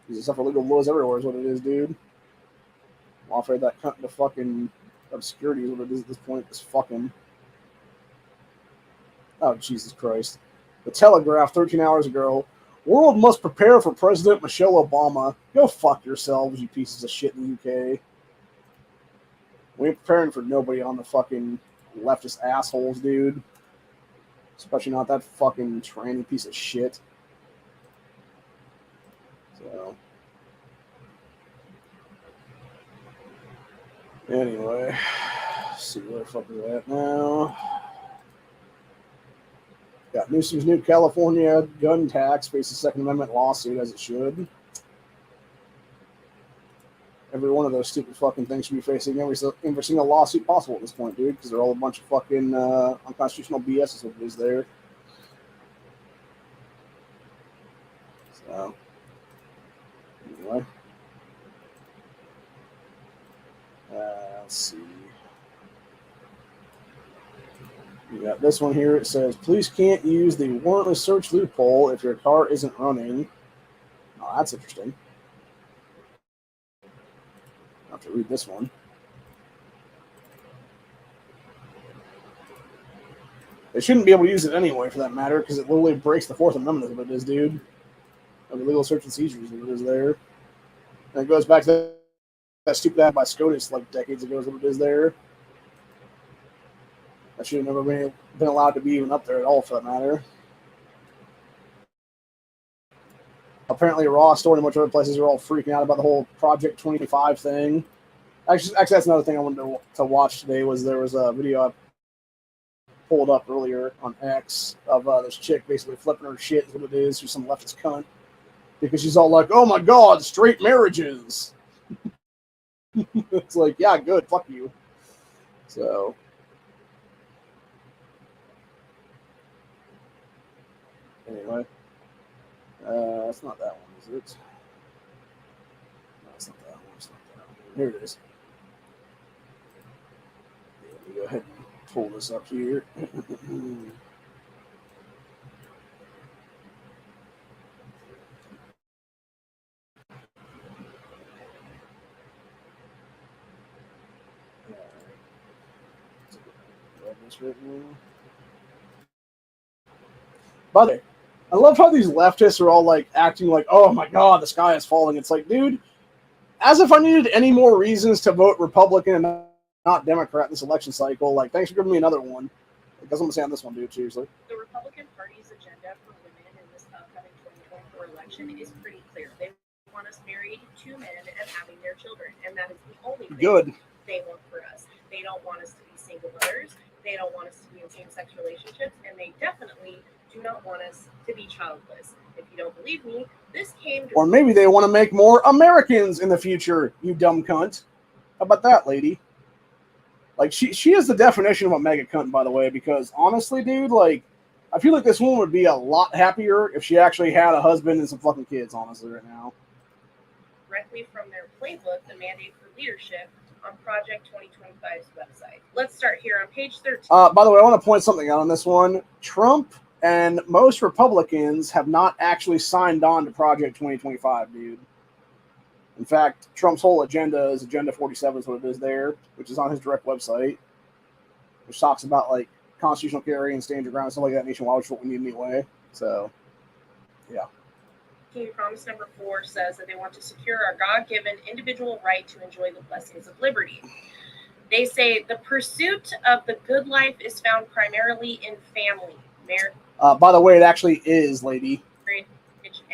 He's suffer legal blows everywhere is what it is, dude. I'm afraid that cunt into fucking obscurity is what it is at this point. It's fucking... Oh, Jesus Christ. The Telegraph, 13 hours ago. World must prepare for President Michelle Obama. Go fuck yourselves, you pieces of shit in the UK. We ain't preparing for nobody on the fucking leftist assholes, dude. Especially not that fucking tranny piece of shit. So. Anyway, let's see where the fuck is that now. Got Newsom's new California gun tax faces Second Amendment lawsuit, as it should. Every one of those stupid fucking things should be facing every single lawsuit possible at this point, dude, because they're all a bunch of fucking unconstitutional BS is what it is there. So, anyway. Let's see. You got this one here. It says, police can't use the warrantless search loophole if your car isn't running. Oh, that's interesting. I'll have to read this one. They shouldn't be able to use it anyway, for that matter, because it literally breaks the Fourth Amendment of what it is, dude. Of illegal search and seizures of what it is there. And it goes back to that stupid ad by SCOTUS like decades ago is what it is there. That should have never been allowed to be even up there at all, for that matter. Apparently, Raw Store and a bunch of other places are all freaking out about the whole Project 25 thing. Actually, that's another thing I wanted to watch today. There was a video I pulled up earlier on X of this chick basically flipping her shit is what it is. She's some leftist cunt. Because she's all like, oh my god, straight marriages. It's like, yeah, good, fuck you. So... Anyway, it's not that one, is it? No, it's not that one. It's not that one. Here it is. Let me go ahead and pull this up here. By the way, I love how these leftists are all like acting like, oh my god, the sky is falling. It's like, dude, as if I needed any more reasons to vote Republican and not Democrat this election cycle. Like, thanks for giving me another one. Because I'm going to say on this one, dude, seriously. The Republican Party's agenda for women in this upcoming 2024 election is pretty clear. They want us married to men and having their children. And that is the only thing they want for us. They don't want us to be single mothers. They don't want us to be in same-sex relationships. And they definitely do not want us to be childless. If you don't believe me, this came to... Or maybe they want to make more Americans in the future, you dumb cunt. How about that, lady? Like, she is the definition of a mega cunt, by the way, because honestly, dude, like, I feel like this woman would be a lot happier if she actually had a husband and some fucking kids, honestly, right now. Directly from their playbook, the Mandate for Leadership, on Project 2025's website. Let's start here on page 13. By the way, I want to point something out on this one. Trump and most Republicans have not actually signed on to Project 2025, dude. In fact, Trump's whole agenda is Agenda 47 is what it is there, which is on his direct website, which talks about, like, constitutional carry and stand your ground and stuff like that nationwide, which is what we need anyway. So, yeah. Key Promise number 4 says that they want to secure our God-given individual right to enjoy the blessings of liberty. They say the pursuit of the good life is found primarily in family, marriage. By the way, it actually is, lady.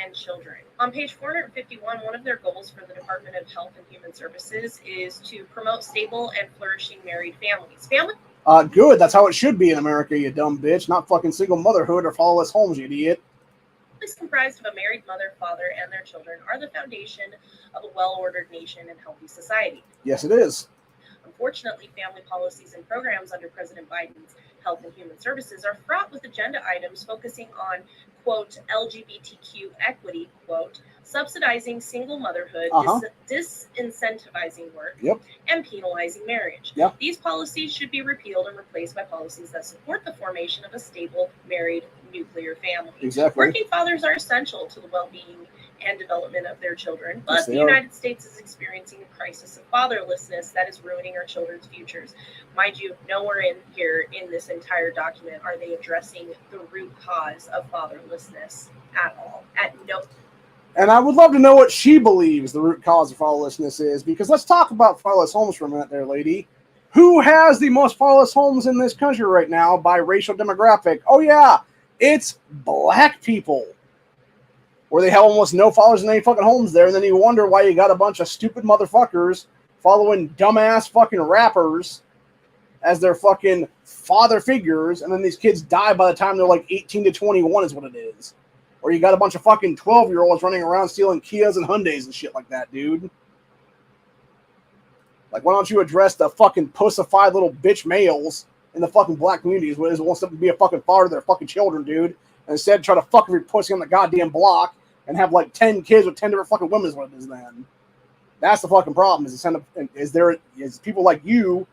And children. On page 451, one of their goals for the Department of Health and Human Services is to promote stable and flourishing married families. Good. That's how it should be in America, you dumb bitch. Not fucking single motherhood or fatherless homes, you idiot. Families comprised of a married mother, father, and their children are the foundation of a well-ordered nation and healthy society. Yes, it is. Unfortunately, family policies and programs under President Biden's Health and Human Services are fraught with agenda items focusing on, quote, LGBTQ equity, quote, subsidizing single motherhood, disincentivizing work, and penalizing marriage. These policies should be repealed and replaced by policies that support the formation of a stable, married, nuclear family. Exactly. Working fathers are essential to the well-being and development of their children, but the United States is experiencing a crisis of fatherlessness that is ruining our children's futures. Mind you, nowhere in here in this entire document are they addressing the root cause of fatherlessness at all. And I would love to know what she believes the root cause of fatherlessness is, because let's talk about fatherless homes for a minute there, lady. Who has the most fatherless homes in this country right now by racial demographic? Oh, yeah, it's black people. Where they have almost no fathers in any fucking homes there, and then you wonder why you got a bunch of stupid motherfuckers following dumbass fucking rappers as their fucking father figures, and then these kids die by the time they're like 18 to 21 is what it is. Or you got a bunch of fucking 12-year-olds running around stealing Kias and Hyundais and shit like that, dude. Like, why don't you address the fucking pussified little bitch males in the fucking black communities who wants to be a fucking father to their fucking children, dude, and instead try to fuck every pussy on the goddamn block and have like 10 kids with 10 different fucking women is what it is then. That's the fucking problem, is people like you,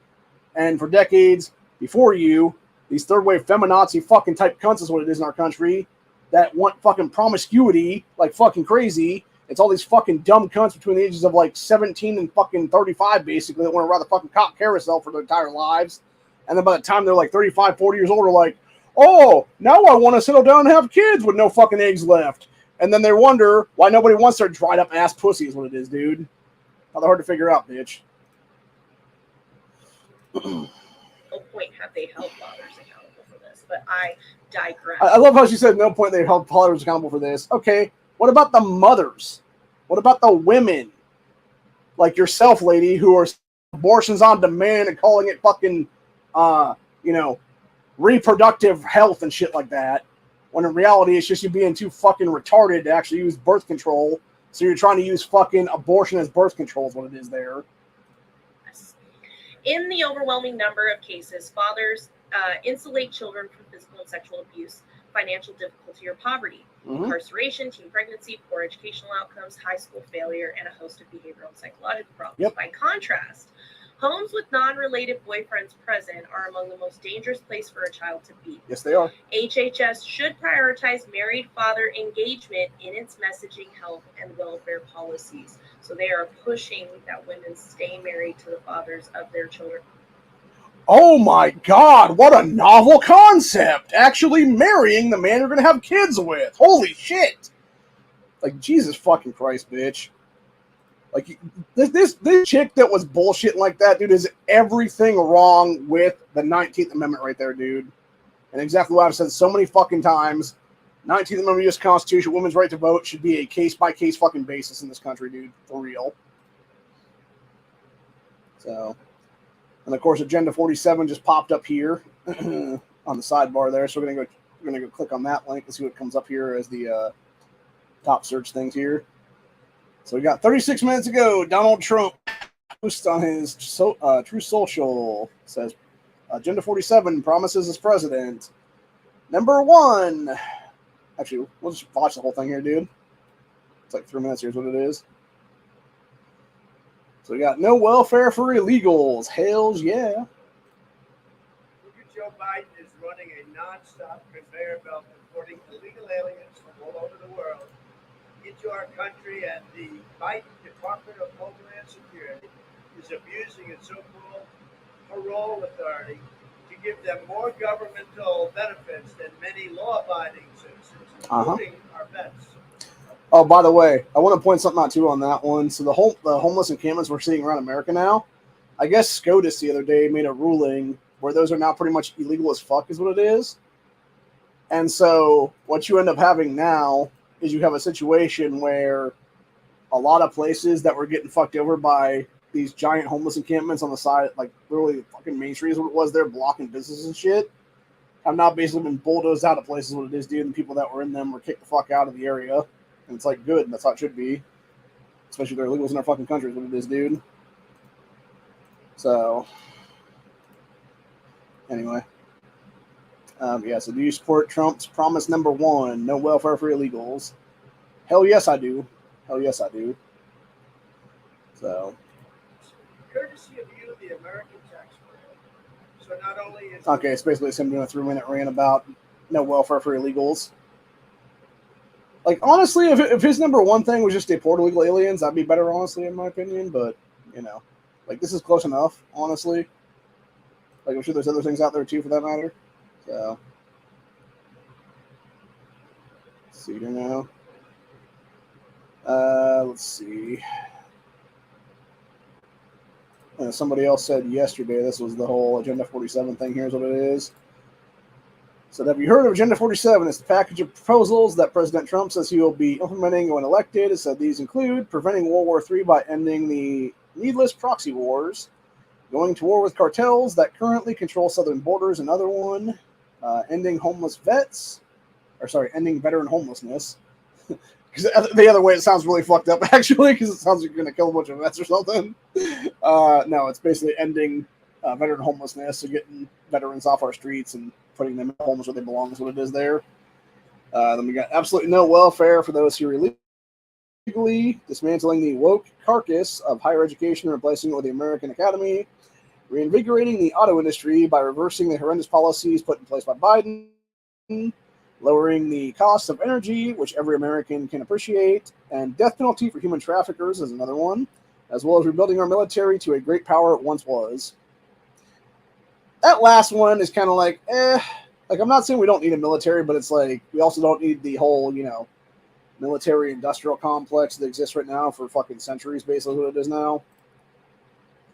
and for decades before you, these third-wave feminazi fucking type cunts is what it is in our country, that want fucking promiscuity like fucking crazy. It's all these fucking dumb cunts between the ages of like 17 and fucking 35, basically, that want to ride the fucking cop carousel for their entire lives. And then by the time they're like 35, 40 years old, they're like, oh, now I want to settle down and have kids with no fucking eggs left. And then they wonder why nobody wants their dried up ass pussy is what it is, dude. Not that hard to figure out, bitch. No point have they held fathers accountable for this, but I digress. I love how she said no point they held fathers accountable for this. Okay, what about the mothers? What about the women? Like yourself, lady, who are abortions on demand and calling it fucking, reproductive health and shit like that. When in reality, it's just you being too fucking retarded to actually use birth control. So you're trying to use fucking abortion as birth control is what it is there. In the overwhelming number of cases, fathers insulate children from physical and sexual abuse, financial difficulty, or poverty, incarceration, teen pregnancy, poor educational outcomes, high school failure, and a host of behavioral and psychological problems. Yep. By contrast, homes with non-related boyfriends present are among the most dangerous place for a child to be. Yes, they are. HHS should prioritize married father engagement in its messaging, health, and welfare policies. So they are pushing that women stay married to the fathers of their children. Oh my God, what a novel concept! Actually marrying the man you're going to have kids with. Holy shit! Like, Jesus fucking Christ, bitch. Like, this chick that was bullshitting like that, dude, is everything wrong with the 19th Amendment right there, dude. And exactly what I've said so many fucking times. 19th Amendment of the U.S. Constitution, women's right to vote should be a case-by-case fucking basis in this country, dude. For real. So, and of course, Agenda 47 just popped up here on the sidebar there. So we're gonna go click on that link and see what comes up here as the top search things here. So we got 36 minutes ago. Donald Trump posts on his True Social, says Agenda 47 promises as president. Number 1. Actually, we'll just watch the whole thing here, dude. It's like 3 minutes. Here's what it is. So we got no welfare for illegals. Hells yeah. Joe Biden is running a non-stop conveyor belt importing illegal aliens from all over the world into our country, and the Biden Department of Homeland Security is abusing its so-called parole authority to give them more governmental benefits than many law-abiding citizens, including our vets. Oh, by the way, I want to point something out too on that one. So the homeless encampments we're seeing around America now, I guess SCOTUS the other day made a ruling where those are now pretty much illegal as fuck is what it is. And so what you end up having now is you have a situation where a lot of places that were getting fucked over by these giant homeless encampments on the side, like literally fucking Main Street is what it was there, blocking businesses and shit, have now basically been bulldozed out of places what it is, dude, and people that were in them were kicked the fuck out of the area. And it's like good, and that's how it should be. Especially if they're illegals in our fucking country is what it is, dude. So anyway. So do you support Trump's promise number 1, no welfare for illegals? Hell yes, I do. Hell yes, I do. So. Courtesy of you, the American taxpayer. So not only is... Okay, it's basically him doing a 3-minute rant about no welfare for illegals. Like, honestly, if his number 1 thing was just deport illegal aliens, that'd be better, honestly, in my opinion. But, like, this is close enough, honestly. Like, I'm sure there's other things out there, too, for that matter. So, let's see here now. Let's see. Somebody else said yesterday this was the whole Agenda 47 thing. Here's what it is. So, have you heard of Agenda 47? It's the package of proposals that President Trump says he will be implementing when elected. It said these include preventing World War III by ending the needless proxy wars, going to war with cartels that currently control southern borders. Another one, ending ending veteran homelessness. Because the other way it sounds really fucked up, actually, because it sounds like you're going to kill a bunch of vets or something. No, it's basically ending veteran homelessness, so getting veterans off our streets and putting them in homes where they belong is what it is there. Then we got absolutely no welfare for those who are illegally, dismantling the woke carcass of higher education and replacing it with the American Academy, reinvigorating the auto industry by reversing the horrendous policies put in place by Biden, lowering the cost of energy, which every American can appreciate, and death penalty for human traffickers is another one, as well as rebuilding our military to a great power it once was. That last one is kind of like, like, I'm not saying we don't need a military, but it's like, we also don't need the whole, military industrial complex that exists right now for fucking centuries, basically what it is now.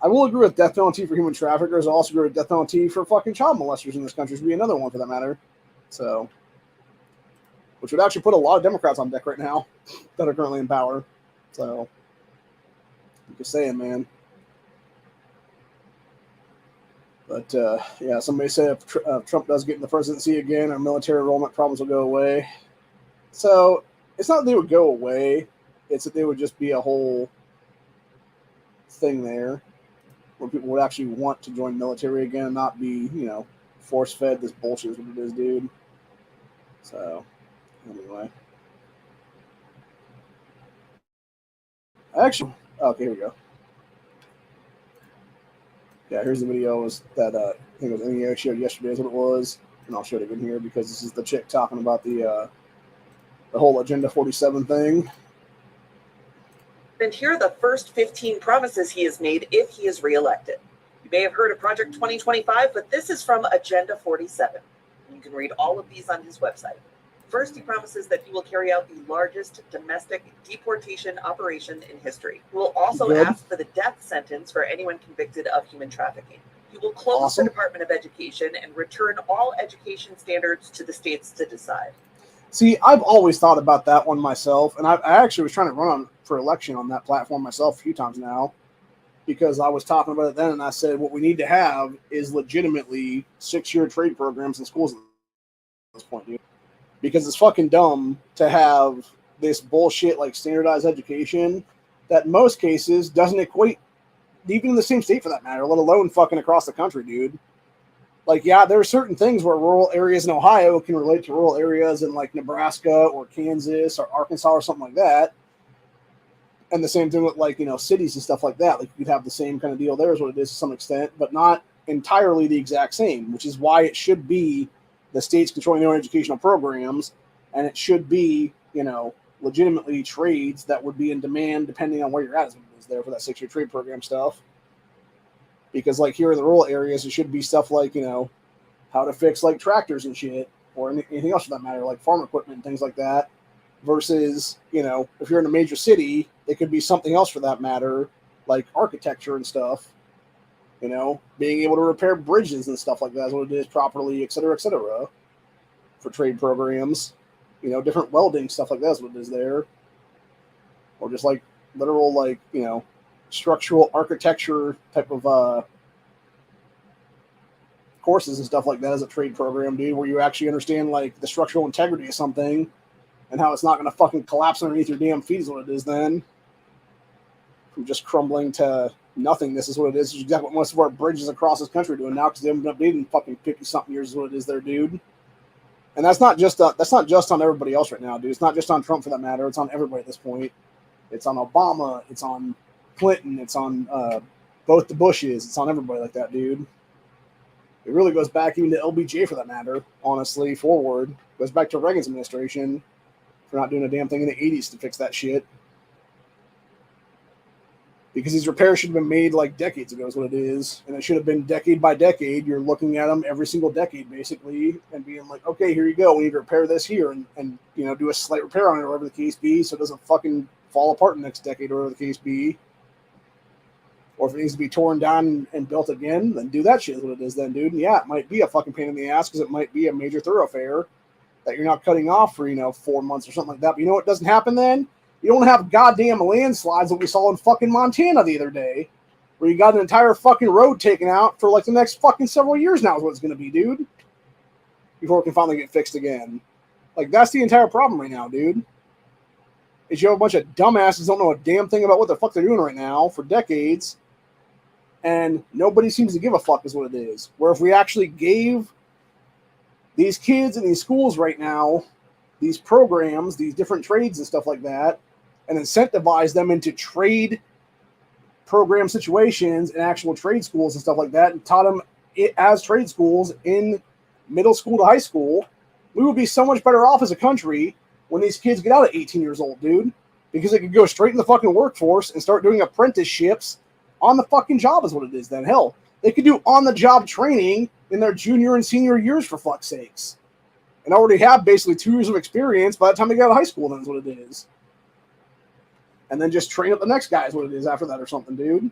I will agree with death penalty for human traffickers. I also agree with death penalty for fucking child molesters in this country should be another one for that matter. So, which would actually put a lot of Democrats on deck right now that are currently in power. So, I'm just saying, man. But, yeah, somebody said if Trump does get in the presidency again, our military enrollment problems will go away. So, it's not that they would go away. It's that they would just be a whole thing there where people would actually want to join military again and not be, force-fed this bullshit is what it is, dude. So, anyway. Actually, okay, here we go. Yeah, here's the video that I think it was NEO showed yesterday is what it was. And I'll show it again here because this is the chick talking about the whole Agenda 47 thing. And here are the first 15 promises he has made if he is reelected. You may have heard of Project 2025, but this is from Agenda 47. You can read all of these on his website. First, he promises that he will carry out the largest domestic deportation operation in history. He will also ask for the death sentence for anyone convicted of human trafficking. He will close the Department of Education and return all education standards to the states to decide. See, I've always thought about that one myself, and I actually was trying to run for election on that platform myself a few times now, because I was talking about it then, and I said what we need to have is legitimately 6-year trade programs in schools at this point, dude. Because it's fucking dumb to have this bullshit like standardized education that in most cases doesn't equate even in the same state for that matter, let alone fucking across the country, dude. Like, yeah, there are certain things where rural areas in Ohio can relate to rural areas in like Nebraska or Kansas or Arkansas or something like that. And the same thing with like, cities and stuff like that. Like you could have the same kind of deal there is what it is to some extent, but not entirely the exact same, which is why it should be the states controlling their own educational programs, and it should be, legitimately trades that would be in demand depending on where you're at is what it is there for that 6-year trade program stuff. Because like here in the rural areas, it should be stuff like, how to fix like tractors and shit, or anything else for that matter, like farm equipment and things like that. Versus, if you're in a major city, it could be something else for that matter, like architecture and stuff. Being able to repair bridges and stuff like that is what it is properly, et cetera, for trade programs. Different welding, stuff like that is what it is there. Or just like literal, like, structural architecture type of courses and stuff like that as a trade program, dude, where you actually understand, like, the structural integrity of something and how it's not going to fucking collapse underneath your damn feet is what it is then. From just crumbling to nothingness is what it is. It's exactly what most of our bridges across this country are doing now because they haven't been updated in fucking 50-something years is what it is there, dude. And that's not just on everybody else right now, dude. It's not just on Trump for that matter. It's on everybody at this point. It's on Obama. It's on Clinton. It's on both the Bushes. It's on everybody like that, dude. It really goes back even to LBJ for that matter, honestly, forward. It goes back to Reagan's administration for not doing a damn thing in the 80s to fix that shit. Because these repairs should have been made like decades ago is what it is. And it should have been decade by decade. You're looking at them every single decade, basically, and being like, okay, here you go. We need to repair this here and do a slight repair on it, or whatever the case be, so it doesn't fucking fall apart in the next decade, or whatever the case be. Or if it needs to be torn down and built again, then do that shit is what it is then, dude. And yeah, it might be a fucking pain in the ass because it might be a major thoroughfare that you're not cutting off for, 4 months or something like that. But you know what doesn't happen then? You don't have goddamn landslides that we saw in fucking Montana the other day, where you got an entire fucking road taken out for like the next fucking several years now is what it's going to be, dude. Before it can finally get fixed again. Like, that's the entire problem right now, dude. Is you have a bunch of dumbasses don't know a damn thing about what the fuck they're doing right now for decades, and nobody seems to give a fuck is what it is. Where if we actually gave these kids in these schools right now these programs, these different trades and stuff like that, and incentivize them into trade program situations and actual trade schools and stuff like that, and taught them it as trade schools in middle school to high school, we would be so much better off as a country when these kids get out at 18 years old, dude, because they could go straight in the fucking workforce and start doing apprenticeships on the fucking job is what it is then. Hell, they could do on-the-job training in their junior and senior years, for fuck's sakes, and already have basically 2 years of experience by the time they get out of high school, then is what it is. And then just train up the next guy is what it is after that or something, dude.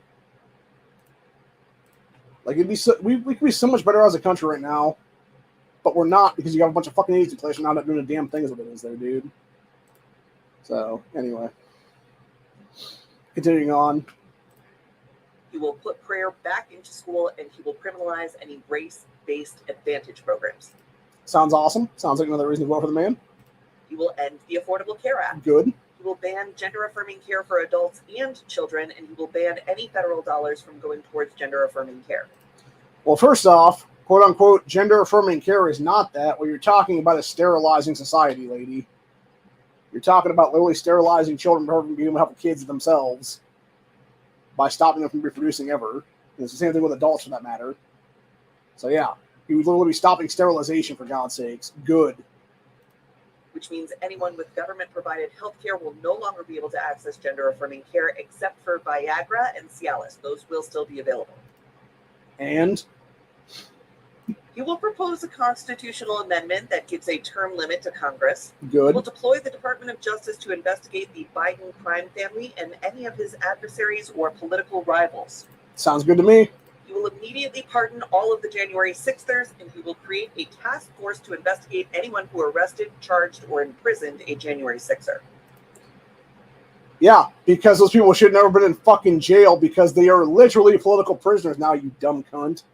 Like, it'd be so, we could be so much better as a country right now, but we're not, because you have a bunch of fucking idiots in place and not doing a damn thing is what it is there, dude. So, anyway. Continuing on. He will put prayer back into school, and he will criminalize any race-based advantage programs. Sounds awesome. Sounds like another reason to vote for the man. He will end the Affordable Care Act. Good. He will ban gender-affirming care for adults and children, and he will ban any federal dollars from going towards gender-affirming care. Well, first off, quote-unquote, gender-affirming care is not that. What you're talking about is sterilizing society, lady. You're talking about literally sterilizing children from being able to help kids themselves by stopping them from reproducing ever. And it's the same thing with adults, for that matter. So, yeah, he would literally be stopping sterilization, for God's sakes. Good. Which means anyone with government-provided health care will no longer be able to access gender-affirming care except for Viagra and Cialis. Those will still be available. And he will propose a constitutional amendment that gives a term limit to Congress. Good. He will deploy the Department of Justice to investigate the Biden crime family and any of his adversaries or political rivals. Sounds good to me. He will immediately pardon all of the January 6thers, and he will create a task force to investigate anyone who arrested, charged, or imprisoned a January 6er. Yeah, because those people should have never been in fucking jail because they are literally political prisoners now, you dumb cunt.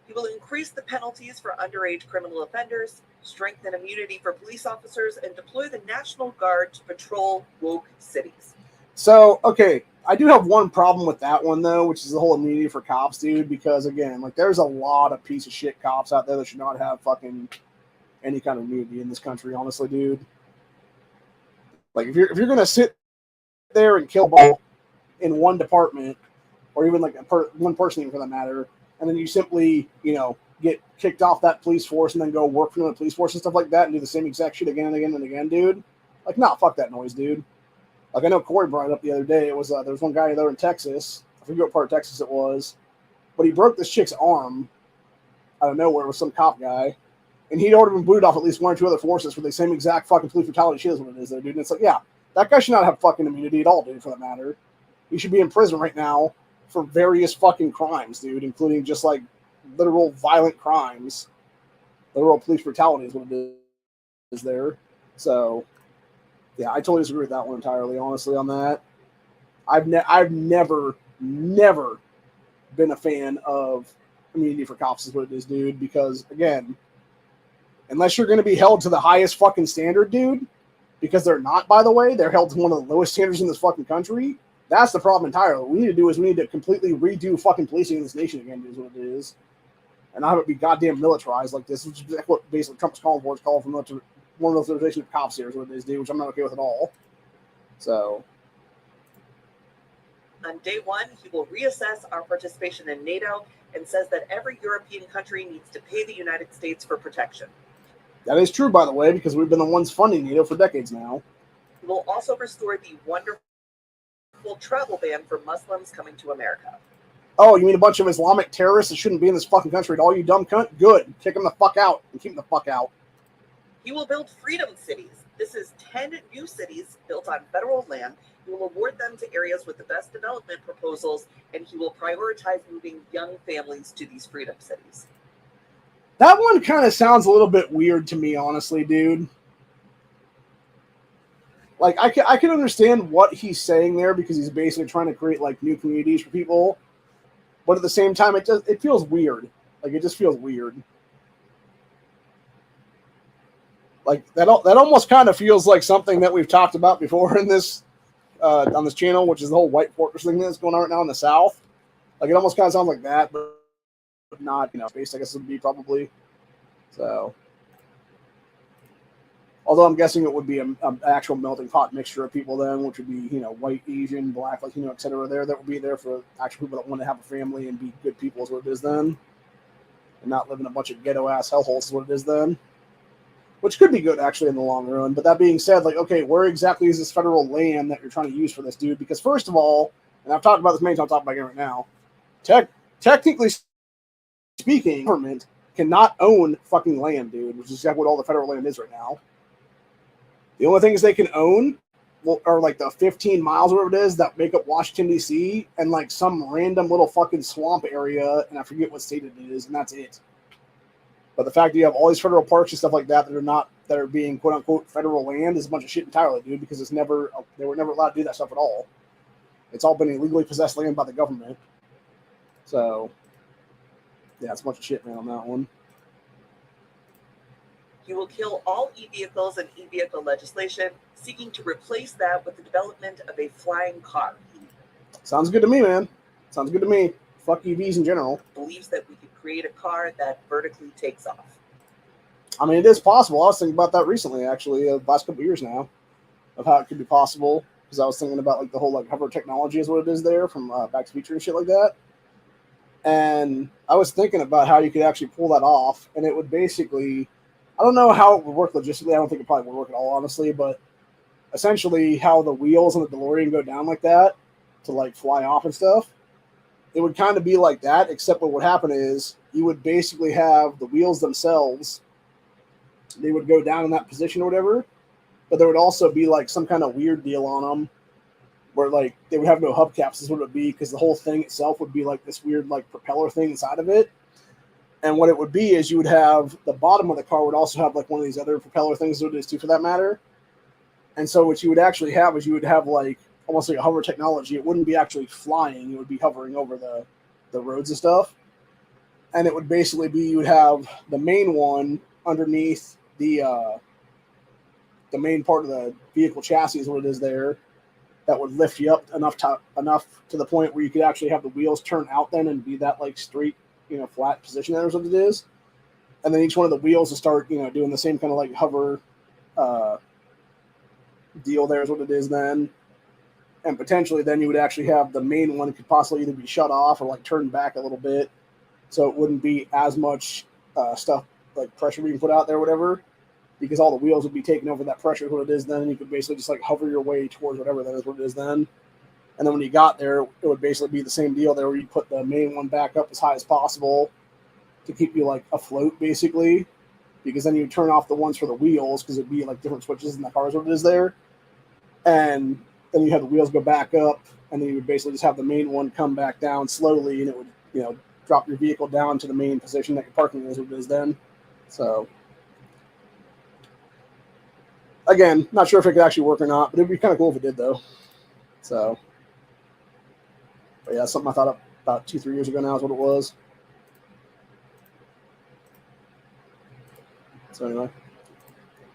He will increase the penalties for underage criminal offenders, strengthen immunity for police officers, and deploy the National Guard to patrol woke cities. So, okay, I do have one problem with that one, though, which is the whole immunity for cops, dude, because, again, like, there's a lot of piece of shit cops out there that should not have fucking any kind of immunity in this country, honestly, dude. Like, if you're going to sit there and kill people in one department, or even, like, one person, even for that matter, and then you simply, you know, get kicked off that police force and then go work for the police force and stuff like that and do the same exact shit again and again and again, dude. Like, nah, fuck that noise, dude. Like, I know Corey brought it up the other day. It was there was one guy there in Texas. I forget what part of Texas it was, but he broke this chick's arm out of nowhere with some cop guy, and he'd already been booted off at least one or two other forces for the same exact fucking police brutality shit is what it is there, dude. And it's like, yeah, that guy should not have fucking immunity at all, dude, for that matter. He should be in prison right now for various fucking crimes, dude, including just, like, literal violent crimes. Literal police brutality is what it is there. So, yeah, I totally disagree with that one entirely, honestly, on that. I've never been a fan of immunity for cops is what it is, dude, because, again, unless you're going to be held to the highest fucking standard, dude, because they're not, by the way, they're held to one of the lowest standards in this fucking country. That's the problem entirely. What we need to do is we need to completely redo fucking policing in this nation again, is what it is. And not have it be goddamn militarized like this, which is what basically Trump's calling for. It's calling for more militarization of cops here is what it is, dude, which I'm not okay with at all. So. On day one, he will reassess our participation in NATO and says that every European country needs to pay the United States for protection. That is true, by the way, because we've been the ones funding NATO for decades now. He will also restore the wonderful travel ban for Muslims coming to America. Oh, you mean a bunch of Islamic terrorists that shouldn't be in this fucking country at all, you dumb cunt? Good. Kick them the fuck out and keep them the fuck out. He will build freedom cities. This is 10 new cities built on federal land. He will award them to areas with the best development proposals, and he will prioritize moving young families to these freedom cities. That one kind of sounds a little bit weird to me, honestly, dude. like I can understand what he's saying there because he's basically trying to create like new communities for people, but at the same time, it feels weird. Like it just feels weird. Like that almost kind of feels like something that we've talked about before in this on this channel, which is the whole white fortress thing that's going on right now in the South. Like it almost kind of sounds like that, but not space. I guess it would be probably so. Although I'm guessing it would be an actual melting pot mixture of people then, which would be, white, Asian, black, Latino, et cetera, that would be there for actual people that want to have a family and be good people is what it is then. And not live in a bunch of ghetto-ass hellholes is what it is then. Which could be good, actually, in the long run. But that being said, like, okay, where exactly is this federal land that you're trying to use for this, dude? Because first of all, and I've talked about this many times, I'll talk about it right now, technically speaking, government cannot own fucking land, dude, which is exactly what all the federal land is right now. The only things they can own are like the 15 miles or whatever it is that make up Washington, D.C., and like some random little fucking swamp area, and I forget what state it is, and that's it. But the fact that you have all these federal parks and stuff like that that are being quote unquote federal land is a bunch of shit entirely, dude, because they were never allowed to do that stuff at all. It's all been illegally possessed land by the government. So, yeah, it's a bunch of shit, man, on that one. You will kill all e-vehicles and e-vehicle legislation, seeking to replace that with the development of a flying car. Sounds good to me, man. Sounds good to me. Fuck EVs in general. Believes that we could create a car that vertically takes off. I mean, it is possible. I was thinking about that recently, actually, the last couple of years now, of how it could be possible. Because I was thinking about like the whole like hover technology is what it is there from Back to the Future and shit like that. And I was thinking about how you could actually pull that off, and it would basically, I don't know how it would work logistically. I don't think it probably would work at all, honestly. But essentially, how the wheels on the DeLorean go down like that to like fly off and stuff, it would kind of be like that. Except what would happen is you would basically have the wheels themselves. They would go down in that position or whatever, but there would also be like some kind of weird deal on them where like they would have no hubcaps is what it would be, because the whole thing itself would be like this weird like propeller thing inside of it. And what it would be is you would have the bottom of the car would also have like one of these other propeller things that it is too, for that matter. And so what you would actually have is you would have like almost like a hover technology. It wouldn't be actually flying. It would be hovering over the roads and stuff. And it would basically be, you would have the main one underneath the main part of the vehicle chassis is what it is there, that would lift you up enough to the point where you could actually have the wheels turn out then and be that like straight, flat position there is what it is. And then each one of the wheels will start, doing the same kind of like hover deal there is what it is then. And potentially then you would actually have the main one could possibly either be shut off or like turned back a little bit, so it wouldn't be as much stuff like pressure being put out there or whatever, because all the wheels would be taking over that pressure is what it is then, and you could basically just like hover your way towards whatever that is what it is then. And then when you got there, it would basically be the same deal there, where you put the main one back up as high as possible to keep you like afloat basically, because then you turn off the ones for the wheels because it'd be like different switches in the cars what it is there. And then you have the wheels go back up, and then you would basically just have the main one come back down slowly, and it would, drop your vehicle down to the main position that your parking is what it is then. So, again, not sure if it could actually work or not, but it'd be kind of cool if it did, though. So, but yeah, something I thought about 2-3 years ago now is what it was. So anyway.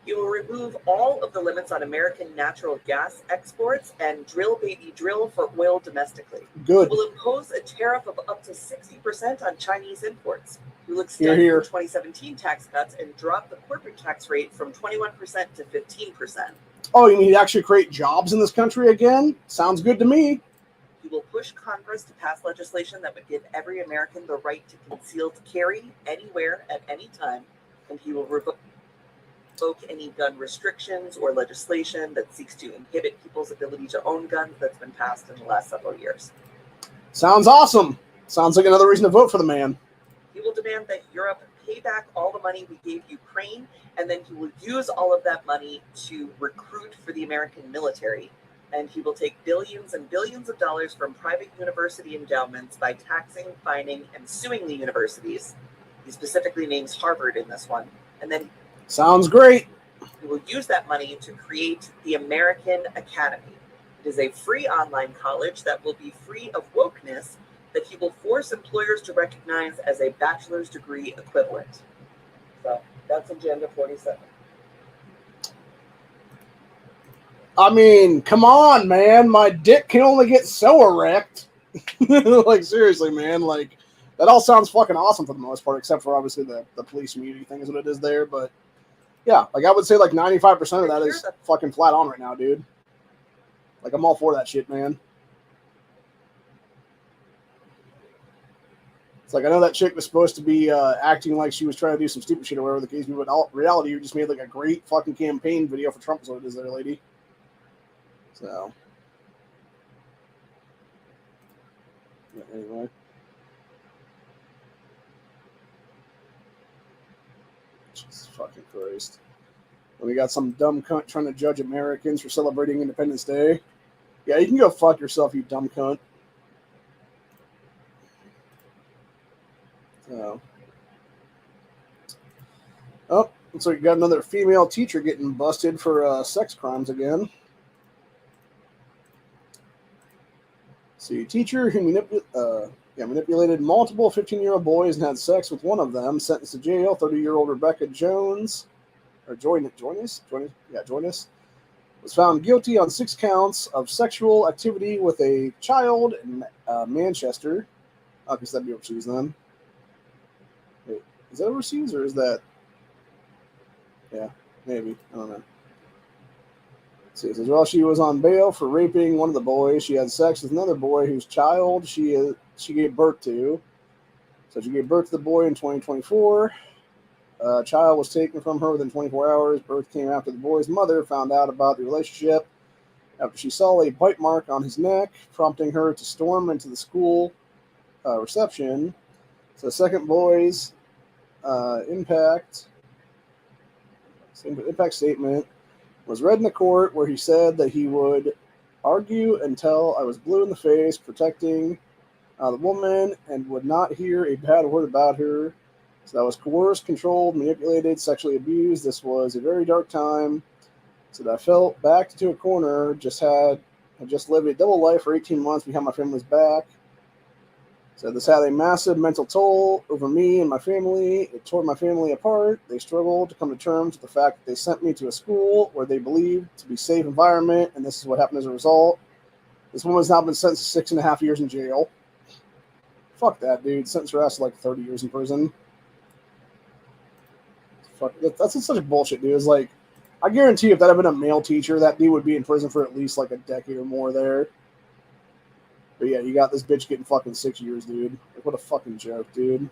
You will remove all of the limits on American natural gas exports and drill, baby, drill for oil domestically. Good. You will impose a tariff of up to 60% on Chinese imports. You will extend Here. the 2017 tax cuts and drop the corporate tax rate from 21% to 15%. Oh, you mean to actually create jobs in this country again? Sounds good to me. You will push Congress to pass legislation that would give every American the right to concealed carry anywhere at any time, and he will revoke any gun restrictions or legislation that seeks to inhibit people's ability to own guns that's been passed in the last several years. Sounds awesome. Sounds like another reason to vote for the man. He will demand that Europe pay back all the money we gave Ukraine, and then he will use all of that money to recruit for the American military. And he will take billions and billions of dollars from private university endowments by taxing, fining, and suing the universities. He specifically names Harvard in this one. And then sounds great. He will use that money to create the American Academy. It is a free online college that will be free of wokeness that he will force employers to recognize as a bachelor's degree equivalent. So that's Agenda 47. I mean, come on, man. My dick can only get so erect. Like, seriously, man. Like, that all sounds fucking awesome for the most part, except for obviously the police immunity thing is what it is there. But yeah, like I would say like 95% of that is fucking flat on right now, dude. Like, I'm all for that shit, man. It's like, I know that chick was supposed to be acting like she was trying to do some stupid shit or whatever the case, but in reality, you just made like a great fucking campaign video for Trump, is what it is there, lady. So, yeah, anyway. Jesus fucking Christ. And we got some dumb cunt trying to judge Americans for celebrating Independence Day. Yeah, you can go fuck yourself, you dumb cunt. So. Oh, looks like we got another female teacher getting busted for sex crimes again. See, teacher who manipulated multiple 15-year-old boys and had sex with one of them, sentenced to jail. 30-year-old Rebecca Jonas, was found guilty on 6 counts of sexual activity with a child in Manchester. I guess that'd be overseas then. Wait, is that overseas or is that? Yeah, maybe. I don't know. See, it says, well, she was on bail for raping one of the boys. She had sex with another boy whose child she gave birth to. So she gave birth to the boy in 2024. Child was taken from her within 24 hours. Birth came after the boy's mother found out about the relationship after she saw a bite mark on his neck, prompting her to storm into the school reception. So the second boy's impact statement was read in the court, where he said that he would argue until I was blue in the face, protecting the woman, and would not hear a bad word about her. So I was coerced, controlled, manipulated, sexually abused. This was a very dark time. So that I felt backed into a corner, I just lived a double life for 18 months behind my family's back. So this had a massive mental toll over me and my family. It tore my family apart. They struggled to come to terms with the fact that they sent me to a school where they believed to be a safe environment, and this is what happened as a result. This woman's now been sentenced to 6.5 years in jail. Fuck that, dude. Sentenced her ass to like 30 years in prison. Fuck, that's such a bullshit, dude. It's like, I guarantee if that had been a male teacher, that dude would be in prison for at least like a decade or more there. But yeah, you got this bitch getting fucking 6 years, dude. Like, what a fucking joke, dude.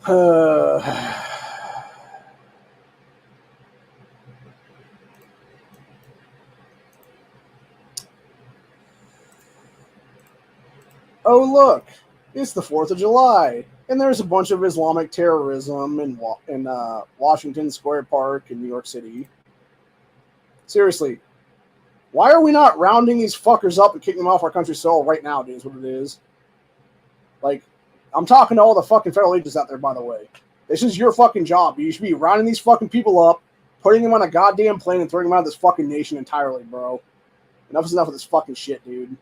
Oh, look. It's the 4th of July. And there's a bunch of Islamic terrorism in Washington Square Park in New York City. Seriously. Why are we not rounding these fuckers up and kicking them off our country's soil right now, dude, is what it is. Like, I'm talking to all the fucking federal agents out there, by the way. This is your fucking job. You should be rounding these fucking people up, putting them on a goddamn plane, and throwing them out of this fucking nation entirely, bro. Enough is enough of this fucking shit, dude.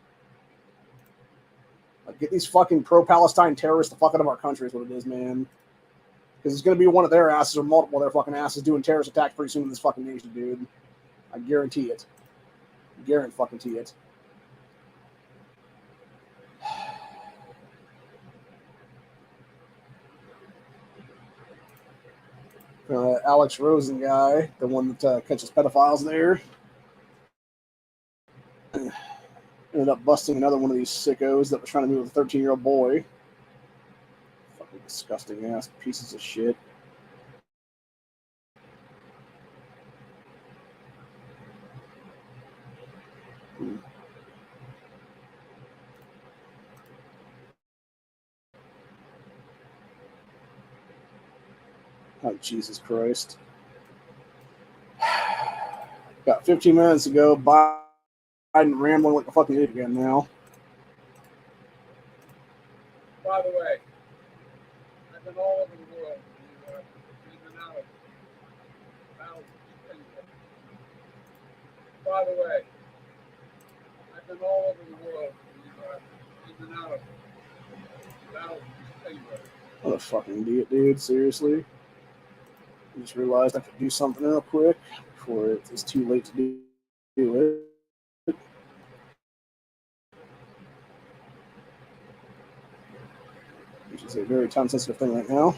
Like, get these fucking pro-Palestine terrorists the fuck out of our country is what it is, man. Because it's going to be one of their asses or multiple of their fucking asses doing terrorist attacks pretty soon in this fucking nation, dude. I guarantee it. Guarantee it. Alex Rosen guy, the one that catches pedophiles there, ended up busting another one of these sickos that was trying to meet with a 13-year-old boy. Fucking disgusting ass pieces of shit. Oh, Jesus Christ. About 15 minutes ago, Biden rambling like a fucking idiot again now. By the way, I've been all over the world. New York, out of thousands of people. By the way, I've been all over the world, in and out of thousands of people. What a fucking idiot, dude. Seriously. I just realized I could do something real quick before it's too late to do it. Which is a very time-sensitive thing right now.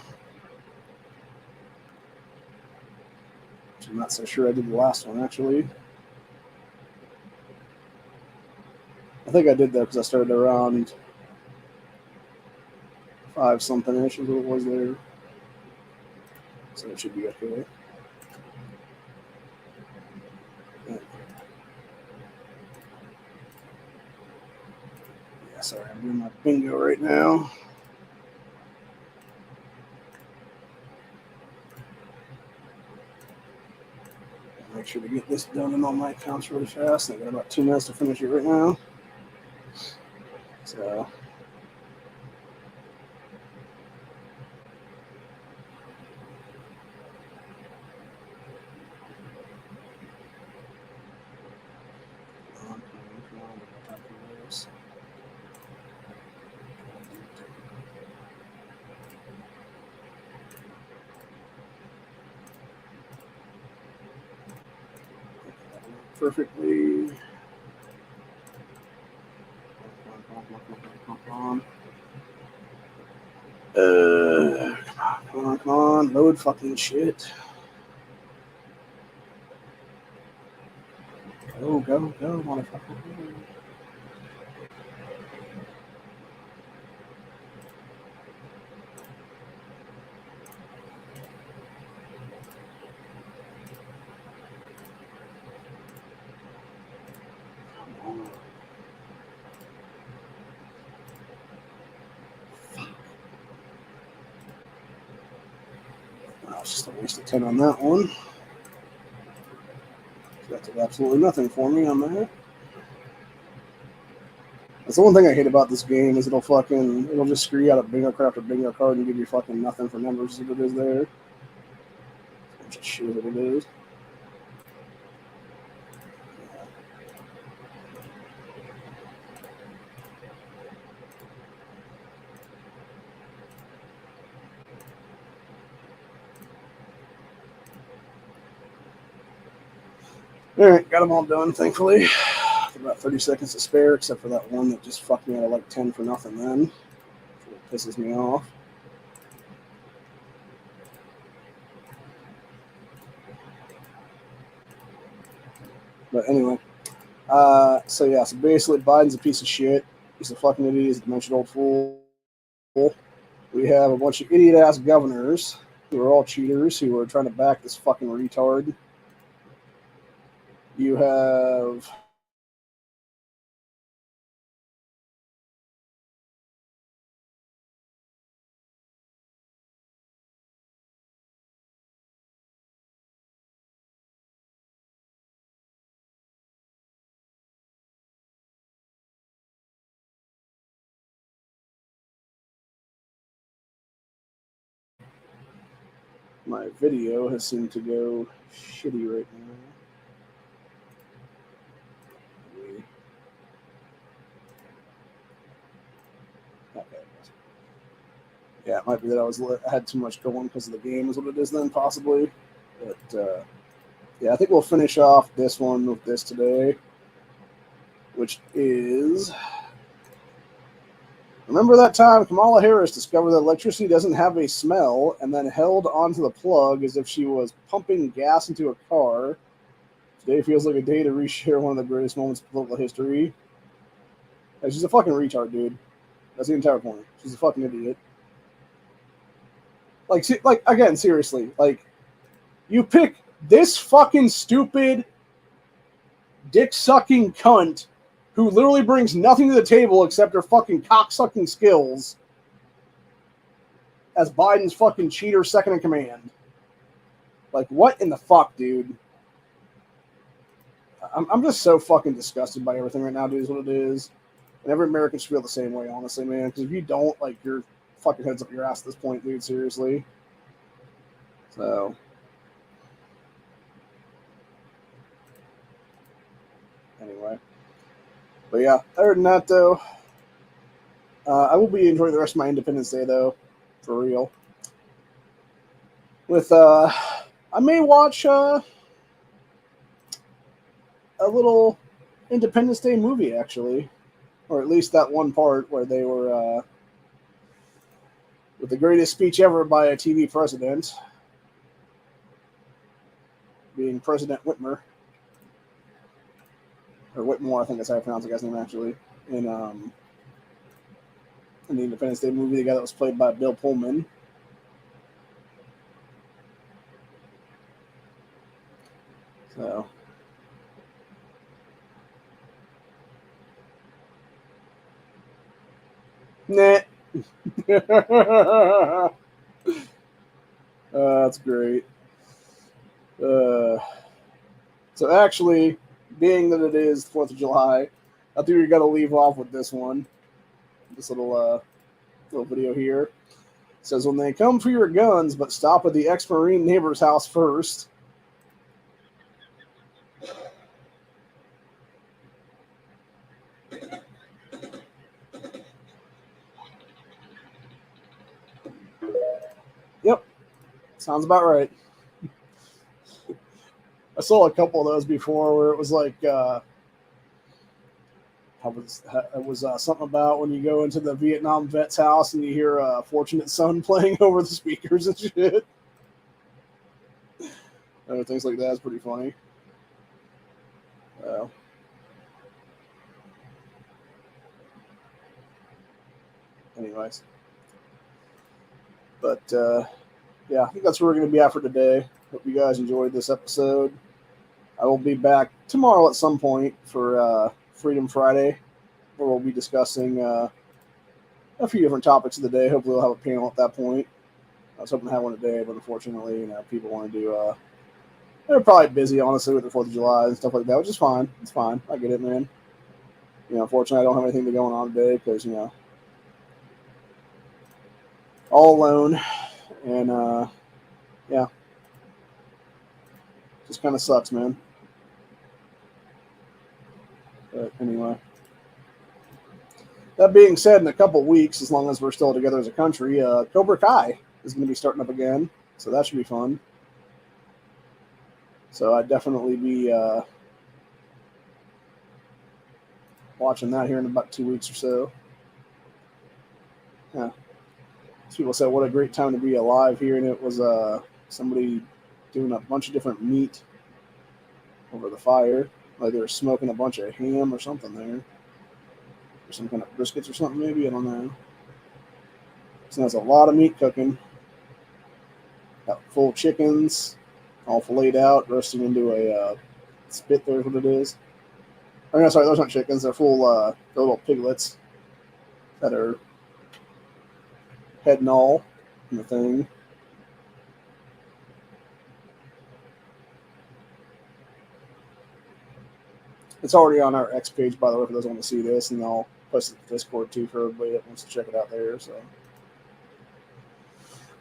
Which I'm not so sure I did the last one, actually. I think I did, though, because I started around 5-something-ish is what it was there. So it should be okay. Yeah, sorry, I'm doing my bingo right now. Make sure to get this done in all my accounts really fast. I got about 2 minutes to finish it right now. So. Perfectly. Come on. Load fucking shit. Go, motherfucker. It's just a waste of 10 on that one. That did absolutely nothing for me on that. That's the one thing I hate about this game is it'll just screw you out of bingo card after bingo card and give you fucking nothing for numbers as it is there. Which is shit what it is. Alright, got them all done, thankfully. About 30 seconds to spare, except for that one that just fucked me out of like 10 for nothing then. It pisses me off. But anyway. So basically Biden's a piece of shit. He's a fucking idiot. He's a dimensional old fool. We have a bunch of idiot-ass governors who are all cheaters who are trying to back this fucking retard. You have my video has seemed to go shitty right now. Okay. Yeah, it might be that I had too much going because of the game is what it is then, possibly. But, I think we'll finish off this one with this today, which is... Remember that time Kamala Harris discovered that electricity doesn't have a smell and then held onto the plug as if she was pumping gas into a car? Today feels like a day to reshare one of the greatest moments of political history. Like, she's a fucking retard, dude. That's the entire point. She's a fucking idiot. Like again, seriously. Like, you pick this fucking stupid, dick-sucking cunt who literally brings nothing to the table except her fucking cock-sucking skills as Biden's fucking cheater second in command. Like, what in the fuck, dude? I'm just so fucking disgusted by everything right now, dude, is what it is. And every American should feel the same way, honestly, man. Because if you don't, like, your fucking head's up your ass at this point, dude, seriously. So, anyway. But yeah, other than that, though, I will be enjoying the rest of my Independence Day, though, for real. With, I may watch a little Independence Day movie, actually. Or at least that one part where they were, with the greatest speech ever by a TV president, being President Whitmer. Or Whitmore, I think that's how I pronounce the guy's name, actually. In the Independence Day movie, the guy that was played by Bill Pullman. So, nah. That's great. So actually, being that it is 4th of July, I think we got to leave off with this one. This little video here. It says, when they come for your guns, but stop at the ex-Marine neighbor's house first. Yep. Sounds about right. I saw a couple of those before where it was like, it was something about when you go into the Vietnam vet's house and you hear Fortunate Son playing over the speakers and shit. Things like that is pretty funny. Anyways. But, yeah, I think that's where we're going to be at for today. Hope you guys enjoyed this episode. I will be back tomorrow at some point for Freedom Friday, where we'll be discussing a few different topics of the day. Hopefully we'll have a panel at that point. I was hoping to have one today, but unfortunately, people want to do... they're probably busy, honestly, with the 4th of July and stuff like that, which is fine. It's fine. I get it, man. Unfortunately, I don't have anything going on today because, all alone. And, yeah. Just kind of sucks, man. But anyway. That being said, in a couple weeks, as long as we're still together as a country, Cobra Kai is going to be starting up again. So that should be fun. So I'd definitely be watching that here in about 2 weeks or so. Yeah. People said what a great time to be alive here, and it was somebody doing a bunch of different meat over the fire. Like they were smoking a bunch of ham or something there. Or some kind of briskets or something, maybe. I don't know. So there's a lot of meat cooking. Got full chickens, all filleted out, roasting into a spit there is what it is. Oh, no, sorry, those aren't chickens. They're full, they're little piglets that are head and all in the thing. It's already on our X page, by the way, for those who want to see this, and I'll post it to Discord too for everybody that wants to check it out there. So,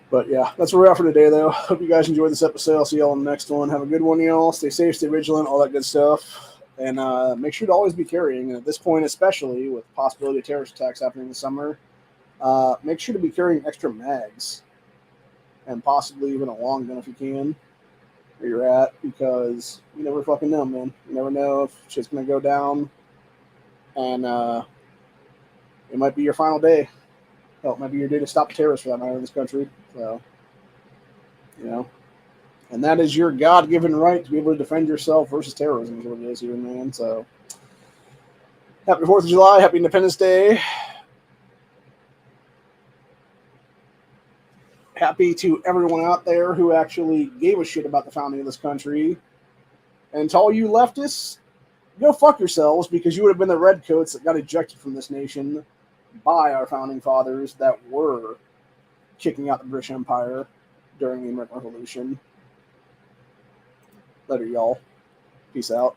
but yeah, that's where we're at for today, though. Hope you guys enjoyed this episode. I'll see y'all on the next one. Have a good one, y'all. Stay safe, stay vigilant, all that good stuff. And make sure to always be carrying. And at this point, especially with the possibility of terrorist attacks happening this summer, make sure to be carrying extra mags and possibly even a long gun if you can, where you're at, because you never fucking know, man. You never know if shit's going to go down, and it might be your final day. Hell, it might be your day to stop the terrorists for that matter in this country. So, and that is your God-given right to be able to defend yourself versus terrorism is what it is here, man. So, happy 4th of July, happy Independence Day. Happy to everyone out there who actually gave a shit about the founding of this country. And to all you leftists, go fuck yourselves, because you would have been the redcoats that got ejected from this nation by our founding fathers that were kicking out the British Empire during the American Revolution. Later, y'all. Peace out.